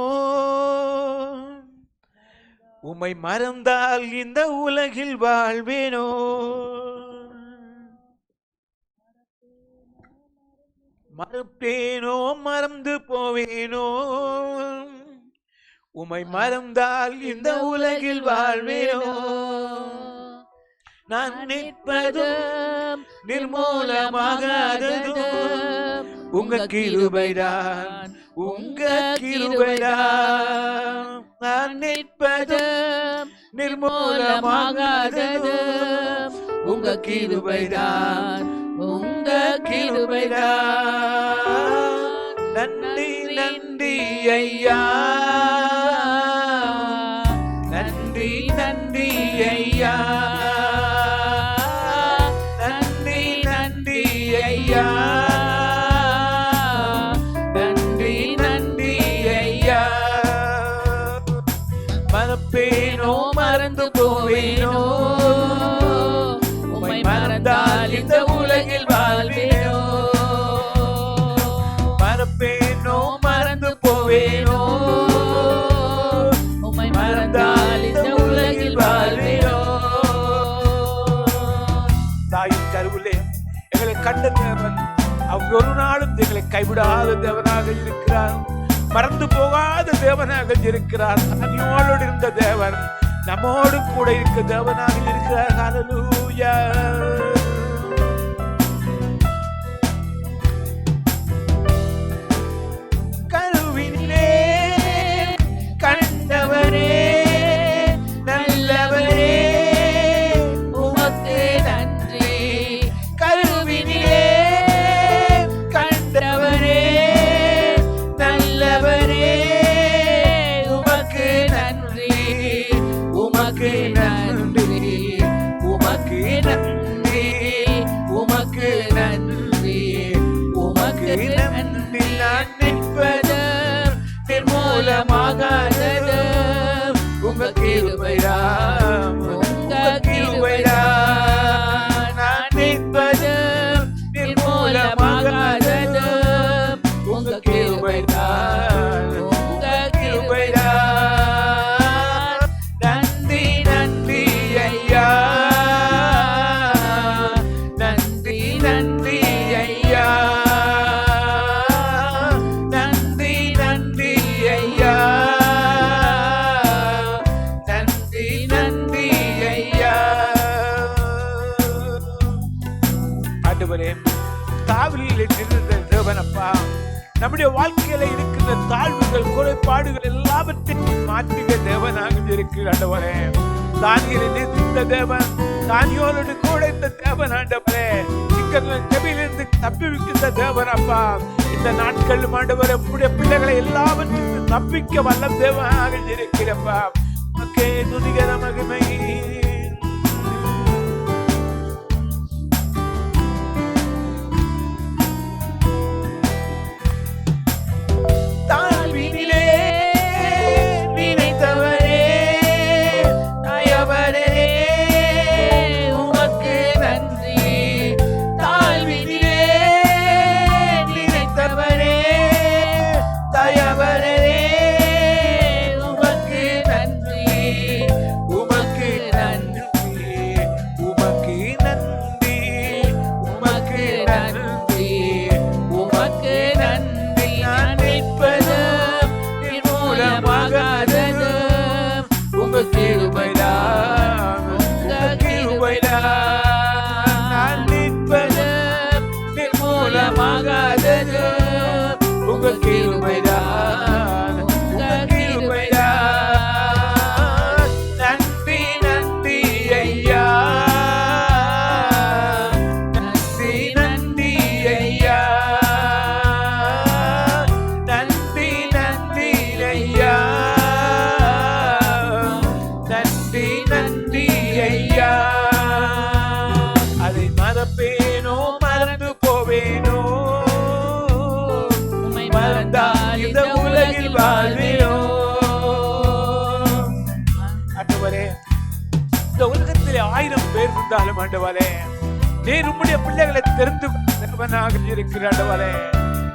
உம்மை மறந்தால் இந்த உலகில் வாழ்வேனோ. மறப்பேனோ மறந்து போவேனோ, உம்மை மறந்தால் இந்த உலகில் வாழ்வேனோ. நான் நிற்பதும் நிர்மூலமாகாததும் உங்க கிருபைதான், உங்க கிருபைதான் நான் நிற்பதும் நிர்மூலமாகாதது. உங்க கிருபைதான், உங்க கிருபைதான். நன்றி நன்றி ஐயா, நன்றி நன்றி ஐயா, நன்றி நன்றி ஐயா, நன்றி நன்றி ஐயா. மறப்பேனோ மறந்து போவேனோ, உம்மை மறந்தால் இந்த உலகில் வாழ்வேனோ. மறப்பேனோ மறந்து போவேனோ, உம்மை மறந்தால் இந்த உலகில் வாழ்வேனோ. தாயின் கருவிலே எங்களை கண்ட தேவன் அவர் ஒரு நாளும் எங்களை கைவிடாத தேவனாக இருக்கிறார். மறந்து போகாத தேவனாக இருக்கிறார். தனியோடு இருந்த தேவன் நம்மோடு கூட இருக்க தேவனாக இருக்கிறார். ஹல்லேலூயா. கருவினிலே கண்டவரே நல்லவரே உமக்கு நன்றி. கருவினிலே கண்டவரே நல்லவரே உமக்கு நன்றி. உமக்கு நன்றி, உமக்கு நன்றி, உமக்கு நன்றி, உமக்கு நன்றி. நான் நிற்பதும் நிர்மூலமாகாதது உங்க கிருபைதான், உங்க கிருபைதான். நான் நிற்பதும் நிர்மூலமாகாதது உங்க கிருபைதான், உங்க கிருபைதான். நன்றி நன்றி ஐயா, நன்றி நன்றி ஐயா, நன்றி நன்றி ஐயா, நன்றி நன்றி ஐயா. ஆண்டவரே, தாவலில் இருந்த தேவனப்பா, நம்முடைய வாழ்க்கையில இருக்கின்ற தாழ்வுகள் குறைபாடுகள் எல்லாவற்றையும் மாற்றுக தேவனாக இருக்கிற ஆண்டவரே. தானியேலை நேசித்த தேவன், தானியோடு கூட இந்த தேவன் ஆண்டவரே. சிங்கங்கள் கெபியிலிருந்து தப்பிவிக்கின்ற தேவன் அப்பா. இந்த நாட்கள் ஆண்டவரே உம்முடைய பிள்ளைகளை எல்லாவற்றையும் தப்பிக்க வல்ல தேவனாக இருக்கிறப்பா. உமக்கே துதிகர மகிமை. தாழ்வினிலே நினைத்தவரே தயவரே உமக்கு நன்றி. தாழ்வினிலே நினைத்தவரே தயவரே உமக்கு நன்றி. உமக்கு நன்றி, உமக்கு நன்றி, உமக்கு நன்றி, உமக்கு நன்றி. நான் நிற்பதும் நிர்மூலமாகாதது உங்க கிருபைதான், உங்க கிருபைதான். நான் நிற்பதும் நிர்மூலமாகாதது உங்க கிருபைதான், உங்க கிருபைதான். நன்றி நன்றி ஐயா, நன்றி நன்றி ஐயா, நன்றி நன்றி ஐயா, நன்றி நன்றி ஐயா. அதை மறப்பேனோ மறந்து போவேனோ, உம்மை மறந்தால் இந்த உலகில் வாழ்வேனோ. ஆண்டவரே, இந்த உலகத்திலே 1000 பேர் இருந்தாலும் ஆண்டவரே, நீர் உம்முடைய பிள்ளைகளை தெரிந்து கொண்டவனாக இருக்கிற ஆண்டவரே.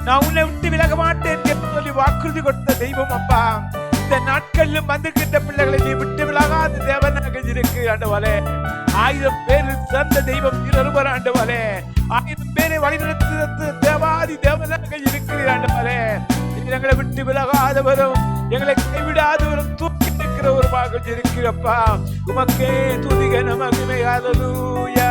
நான் உன்னை விட்டு விலக மாட்டேன் என்று சொல்லி வாக்குறுதி கொடுத்த தெய்வம் அப்பா. இந்த நாட்களிலும் வந்திருக்கின்ற பிள்ளைகளை நீ விட்டு விலகாத தேவனாக இருக்கிற ஆண்டவரே. 1000 பேரில் சிறந்த தெய்வம் நீர் ஒருவர் ஆண்டவரே. 1000 பேரை வழிநடத்துவது தேவாதி தேவனாக இருக்கிற ஆண்டவரே. நீர் எங்களை விட்டு விலகாதவரும் எங்களை கைவிடாதவரும் தூக்கி நிற்கிற ஒரு மகள் இருக்கிறப்பா. உமக்கே துதிக மகிமை. ஹல்லேலூயா.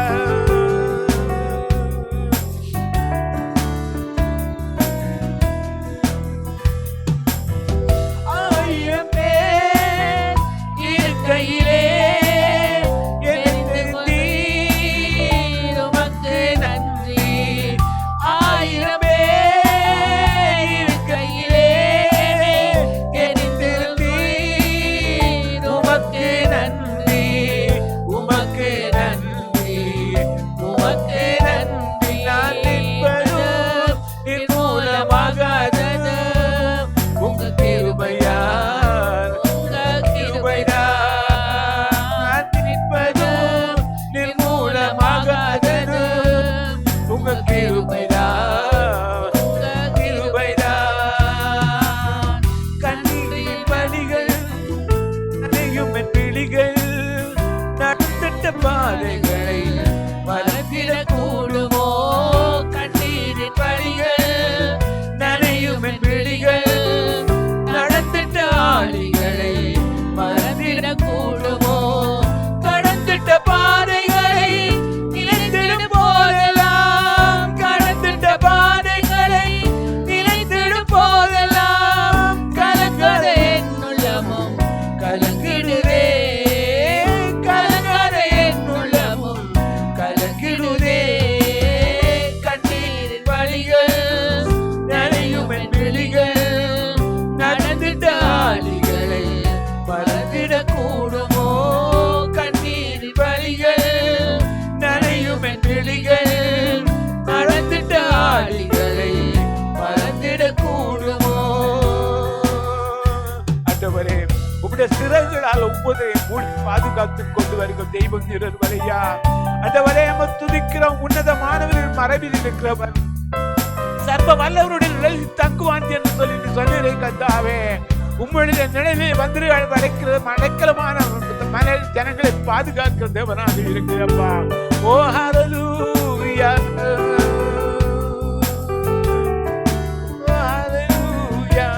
நடந்திட்ட பாதைகளை மறந்திட கூடுமோ? கண்ணீரின் வழிகள் நனையும் என் விழிகள் நடந்திட்ட ஆளிகளை மறந்திட கூடுமோ? கடந்திட்ட பாதைகளை நினைத்திடும் போதெல்லாம், கடந்திட்ட பாதைகளை நினைத்திடும் போதெல்லாம் கலங்காத என் உள்ளமும் கலங்கிடுதே, கலங்காத என் உள்ளமும் கலங்கிடுதே. கண்ணீரின் வழிகள் நனையும் என் விழிகள் நடந்திட்ட ஆளிகளை மறந்திட கூடுமோ? கண்ணீரின் வழிகள் நனையும் என் விழிகள் நடந்திட்ட ஆளிகளை மறந்திட கூடுமோ? ஆண்டவரே, உம்முடைய சிறகுகளால் ஒவ்வொரு மூடி பாதுகாத்துக் கொண்டு வருகிற தெய்வம் நிறுவனையா. ஆண்டவரே, துதிக்கிறோம். உன்னதமானவர்கள் மரபில் இருக்கிறவர் சர்வ வல்லவருடைய நிழலில் தங்குவான் என்று சொல்லி கந்தாவே, உம்முடைய நிழலில் வந்து வளைக்கிற அடைக்கலமான மணல் ஜனங்களை பாதுகாக்கிற தேவனாக இருக்கிறப்பா. ஓ ஹல்லேலூயா, ஹல்லேலூயா.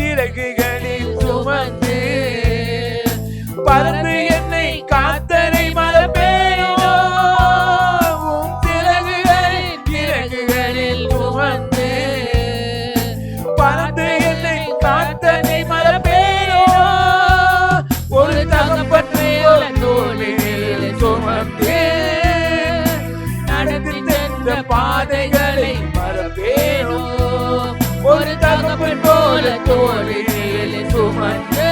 இறகுகளில் சுமந்து பறந்து என்னை காத்தனை மறப்பேனோ? இறகுகளில் சுமந்து பறந்து என்னை காத்தனை மறப்பேனோ? ஒரு தகப்பன் போல தோளில் சுமந்து நடந்து சென்ற பாதைகளை மறப்பேனோ? ஒரு தகப்பன் போல தோளில் சுமந்து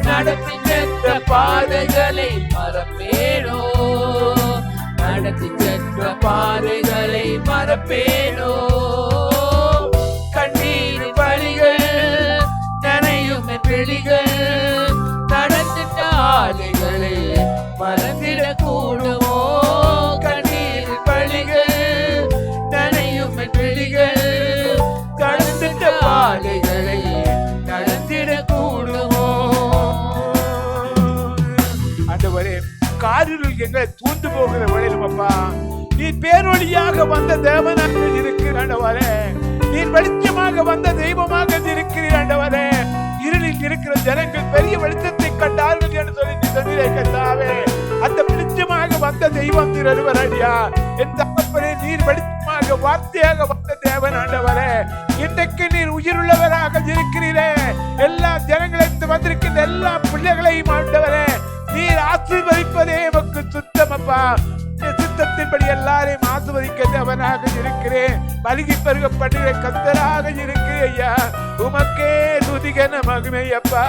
நடத்தி சென்ற பாதைகளை மறப்பேனோ? நடத்தி சென்ற பாதைகளை மறப்பேனோ? கண்ணீரின் வழிகள் நனையும் என் விழிகள் நடந்திட்ட ஆலைகளை மறந்திட கூடுமோ? கண்ணீரின் வழிகள் நனையும் என் விழிகள் கடந்திட்ட ஆலைகளை நடந்திட கூடுமோ? ஆண்டவரே, காரிருள் எங்களை தூண்டு போகிற வழியிலும் அப்பா, நீ பேரொழியாக வந்த தேவனாக இருக்கிற ஆண்டவரே, நீ வெளிச்சமாக வந்த தெய்வமாக இருக்கிறீர் ஆண்டவரே. இருளில் இருக்கிற ஜனங்கள் பெரிய வெளிச்சத்தை கண்டார்கள் என்று சொல்லி நீ சொன்னீரே கர்த்தாவே. அந்த வெளிச்சமாக வந்த தெய்வம் திருவரடியா. என் தகப்பனே, நீர் வெளிச்சமாக வார்த்தையாக வந்த தேவன் ஆண்டவரே. இன்றைக்கு நீர் உயிருள்ளவராக இருக்கிறீரே. எல்லா ஜனங்களை வந்திருக்கின்ற எல்லா பிள்ளைகளையும் ஆண்டவரே, நீர் ஆசீர்வதிப்பதே உமக்கு சுத்தமப்பா. சித்தத்தின்படி எல்லாரையும் ஆசீர்வதிக்க தேவனாக இருக்கிறேன். பலுகி பெருக பண்ணுகிற கர்த்தராக இருக்கிறேன் ஐயா. உமக்கே துதிகன மகிமையப்பா.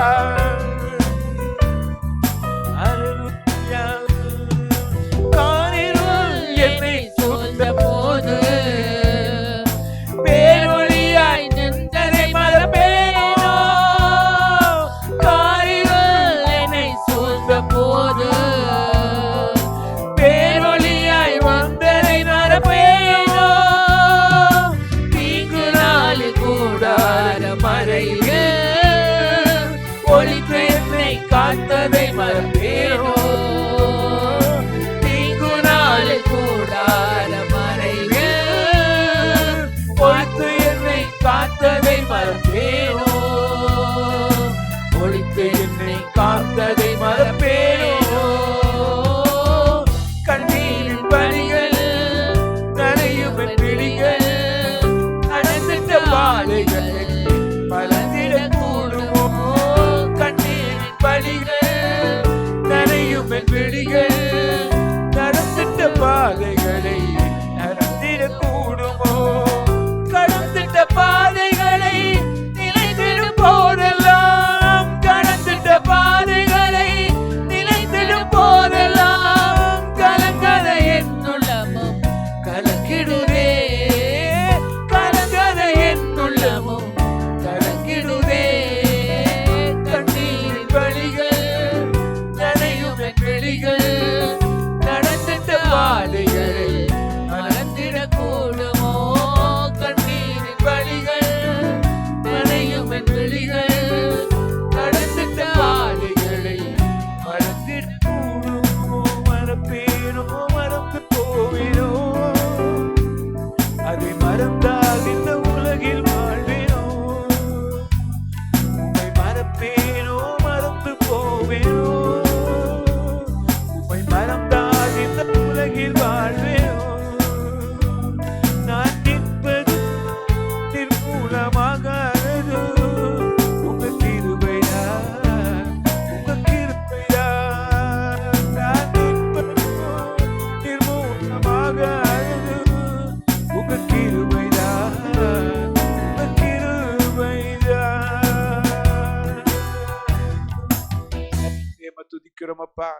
காரிருள் என்னை சூழ்ந்த போது பேரொளியாய் நின்றதை மறப்பேனோ? காரிருள் என்னை சூழ்ந்த போது பேரொளியாய் வந்ததை மறப்பேனோ? தீங்கு நாள் கூடாத மறையில் ஒளித்து என்னை காத்ததை மறப்பேனோ? தீங்கு நாள் கூடாத மறையில் ஒளித்து என்னை காத்ததை மறப்பேனோ? ஒளித்து என்னை காத்ததை மறப்பேனோ? கண்ணீரின் வழிகள் நனையும் என் விழிகள் நடந்திட்ட பாதைகள் மலர்ந்திட கூடுமோ? கண்ணீரின் வழிகள் நனையும் என் விழிகள் நடந்திட்ட பாதைகளை நடந்திட கூடுமோ? கடந்திட்ட பாதைகளை நினைத்திடும் போதெல்லாம், கடந்திட்ட பாதைகளை நினைத்து துதிக்கிறோம் அப்பா.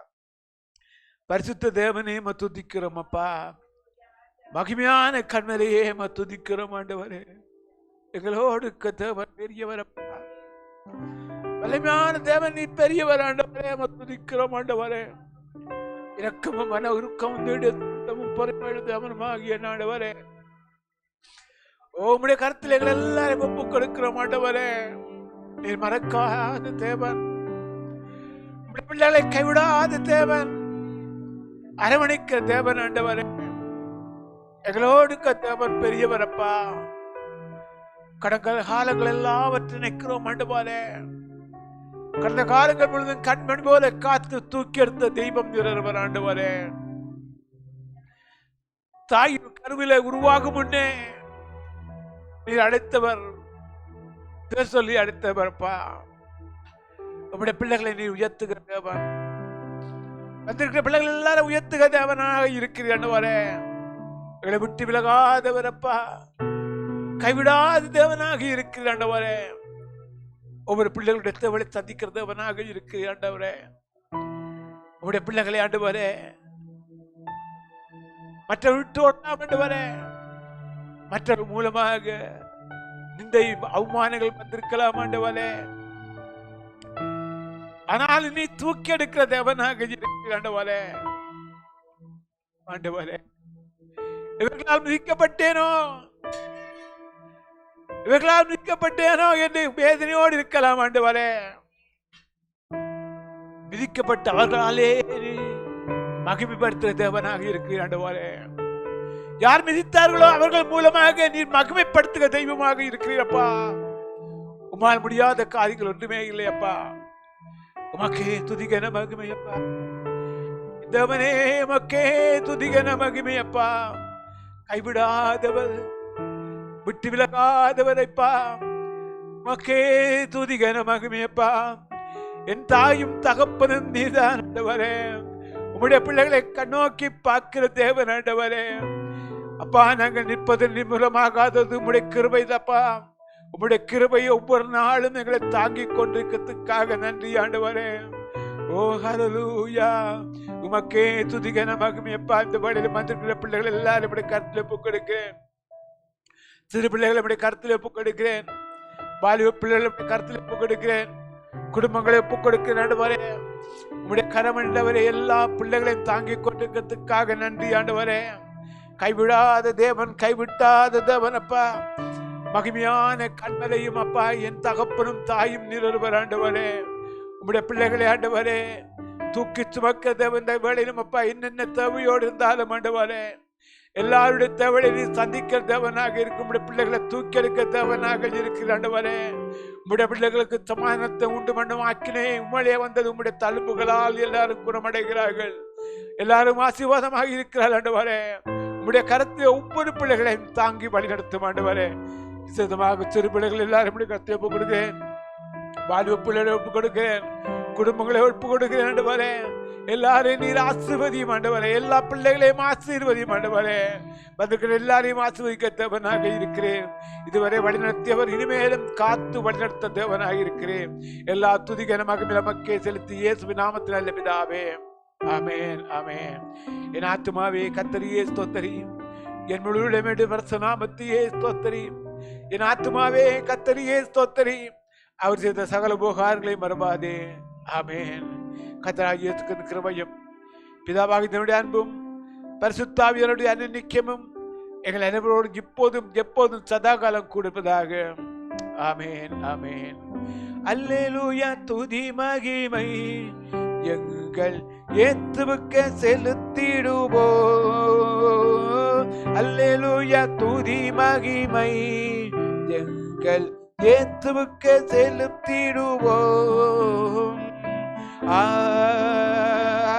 பரிசுத்த தேவனே துதிக்கிறோம் அப்பா. மகிமையான கண்மலையே துதிக்கிறோம் ஆண்டவரே. எங்களோடு தேவன் பெரியவர் அப்பா. வலிமையான தேவன் நீ பெரியவர் ஆண்டவரே. துதிக்கிறோம் ஆண்டவரே. இரக்கமும் மன உருக்கமும் பொறுமையுடைய ஆண்டவரே. உம்முடைய கருத்தில் எங்கள் எல்லாரும் ஒப்பு கொடுக்கிறோம் ஆண்டவரே. நீர் மறக்காத தேவன், பிள்ளைகளை கைவிடாத தேவன், அரவணைக்க தேவன் ஆண்டவரே. எங்களோடு தேவன் பெரியவரப்பா. கடந்த காலங்கள் எல்லாவற்றை நிற்கிறோம் ஆண்டவரே. கடந்த காலங்கள் முழுவதும் கண்மணி போல காத்து தூக்கி எடுத்த தெய்வம் நிறவர் ஆண்டவரே. தாய் கருவில உருவாகும் முன்னே நீர் அழைத்தவர், பேர் சொல்லி அழைத்தவர்ப்பா. உங்களுடைய பிள்ளைகளை நீர் உயர்த்துகிற தேவன். வந்திருக்கிற பிள்ளைகள் எல்லாரும் உயர்த்துகிற தேவனாக இருக்கிறே. எங்களை விட்டு விலகாதவரப்பா, கைவிடாத தேவனாக இருக்கிற ஆண்டவரே. ஒவ்வொரு பிள்ளைகளுடைய தேவனை சந்திக்கிற தேவனாக இருக்கு ஆண்டவரே. உங்களுடைய பிள்ளைகளை ஆண்டவரே மற்ற விட்டு ஆண்டவரே, மற்றவர் மூலமாக இந்த அவமானங்கள் வந்திருக்கலாம் ஆண்டவரே. ஆனால் நீ தூக்கி எடுக்கிற தேவனாக இருக்கிற ஆண்டவரே. ஆண்டவரே, இவர்களால் மிதிக்கப்பட்டேனோ, இவர்களால் மிதிக்கப்பட்டேனோ என்று வேதனையோடு இருக்கலாம் ஆண்டவரே. மிதிக்கப்பட்ட அவர்களாலே மகிமைப்படுத்துகிற தேவனாக இருக்கிற ஆண்டவரே. யார் மிதித்தார்களோ அவர்கள் மூலமாக நீர் மகிமைப்படுத்துகிற தெய்வமாக இருக்கிறீரப்பா. உமால் முடியாத காரியங்கள் ஒன்றுமே இல்லையப்பா. உமக்கே துதிகன மகிமையப்பா. தேவனே உமக்கே துதிகன மகிமையப்பா. கைவிடாதவர், விட்டு விலகாதவரைப்பா. உமக்கே துதிகன மகிமையப்பா. என் தாயும் தகப்பனும் நீதான் ஆண்டவரே. உம்முடைய பிள்ளைகளை கண்ணோக்கி பார்க்கிற தேவன் ஆண்டவரே. அப்பா, நாங்கள் நிற்பது நிர்மூலமாகாதது உம்முடைய கிருபை தப்பா. உம்முடைய கிருபையை ஒவ்வொரு நாளும் எங்களை தாங்கிக் கொண்டிருக்கிறதுக்காக நன்றி ஆண்டவரே. ஓ ஹல்லேலூயா. உமக்கே துதிகன மகிமையப்பா. இந்த வழியில் வந்திருக்கிற பிள்ளைகள் எல்லாரும் இப்படி கருத்தில் ஒப்புக் கொடுக்கிறேன். சிறு பிள்ளைகளை இப்படி கருத்தில் ஒப்புக் கொடுக்கிறேன். வாலிப பிள்ளைகளை இப்படி கருத்தில் ஒப்புக் கொடுக்கிறேன். குடும்பங்களை ஒப்புக் கொடுக்கிறேன் ஆண்டவரே. உம்முடைய கரமண்டவரே எல்லா பிள்ளைகளையும் தாங்கிக் கொண்டிருக்கிறதுக்காக நன்றி ஆண்டவரே. கைவிடாத தேவன், கைவிட்டாத தேவன் அப்பா. மகிமையான கண்மலையும் அப்பா, என் தகப்பனும் தாயும் நீரொருவர் ஆண்டவரே. உம்முடைய பிள்ளைகளை ஆண்டவரே தூக்கி சுமக்க தேவன் வேளையிலும் அப்பா, என்னென்ன தேவையோடு இருந்தாலும் ஆண்டவரே எல்லாருடைய தேவையை நீ சந்திக்கிற தேவனாக இருக்கும். உம்முடைய பிள்ளைகளை தூக்கி எடுக்க தேவனாக இருக்கிற ஆண்டவரே. உம்முடைய பிள்ளைகளுக்கு சமாதானத்தை உண்டு பண்ணும் ஆக்கினே உம்மையே வந்தது. உம்முடைய தழும்புகளால் எல்லாரும் குணமடைகிறார்கள், எல்லாரும் ஆசீர்வாதமாக இருக்கிறார்கள் ஆண்டவரே. உம்முடைய கருத்தை ஒவ்வொரு பிள்ளைகளையும் தாங்கி வழிநடத்தும் ஆண்டவரே. விசேஷமாக சிறு பிள்ளைகள் எல்லாரும் கருத்தை ஒப்புக் கொடுக்கிறேன். வாலிப பிள்ளைகளை ஒப்புக் கொடுக்கிறேன். குடும்பங்களை ஒப்புக் கொடுக்கிறேன் ஆண்டவரே. எல்லாரையும் நீர் ஆசீர்வதியும் ஆண்டவரே. எல்லா பிள்ளைகளையும் ஆசீர்வதியும் ஆண்டவரே. வந்திருக்கிற எல்லாரையும் ஆசீர்வதிக்க தேவனாக இருக்கிறேன். இதுவரை வழிநடத்தியவர் இனிமேலும் காத்து வழிநடத்த தேவனாக இருக்கிறேன். எல்லா துதிகனமாக நமக்கே செலுத்தி இயேசுவின் நாமத்தில் நல்ல பிதாவே, ஆமென், ஆமென். என் ஆத்துமாவே கர்த்தரையே ஸ்தோத்திரி, என் முழு நாமத்தையே ஸ்தோத்திரி. என் ஆத்துமாவே கர்த்தரையே ஸ்தோத்திரி, அவர் செய்த சகல உபகாரங்களை மறவாதே. ஆமென். கர்த்தராகிய இயேசுவின் கிருபையும் பிதாவாகிய அன்பும் பரிசுத்தாவியருடைய அன்னிக்கமும் எங்கள் அனைவரோடு இப்போதும் எப்போதும் சதாகாலம் கொடுப்பதாக. ஆமென், ஆமென். அல்லேலூயா. துதி மகிமை எங்கள் இயேசுவுக்கு செலுத்திடுவோம். அல்லேலூயா. துதி மகிமை எங்கள் இயேசுவுக்கு செலுத்திடுவோம்.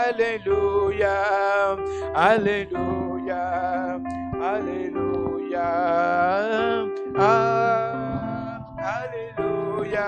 அல்லேலூயா, அல்லேலூயா, அல்லேலூயா, அல்லேலூயா.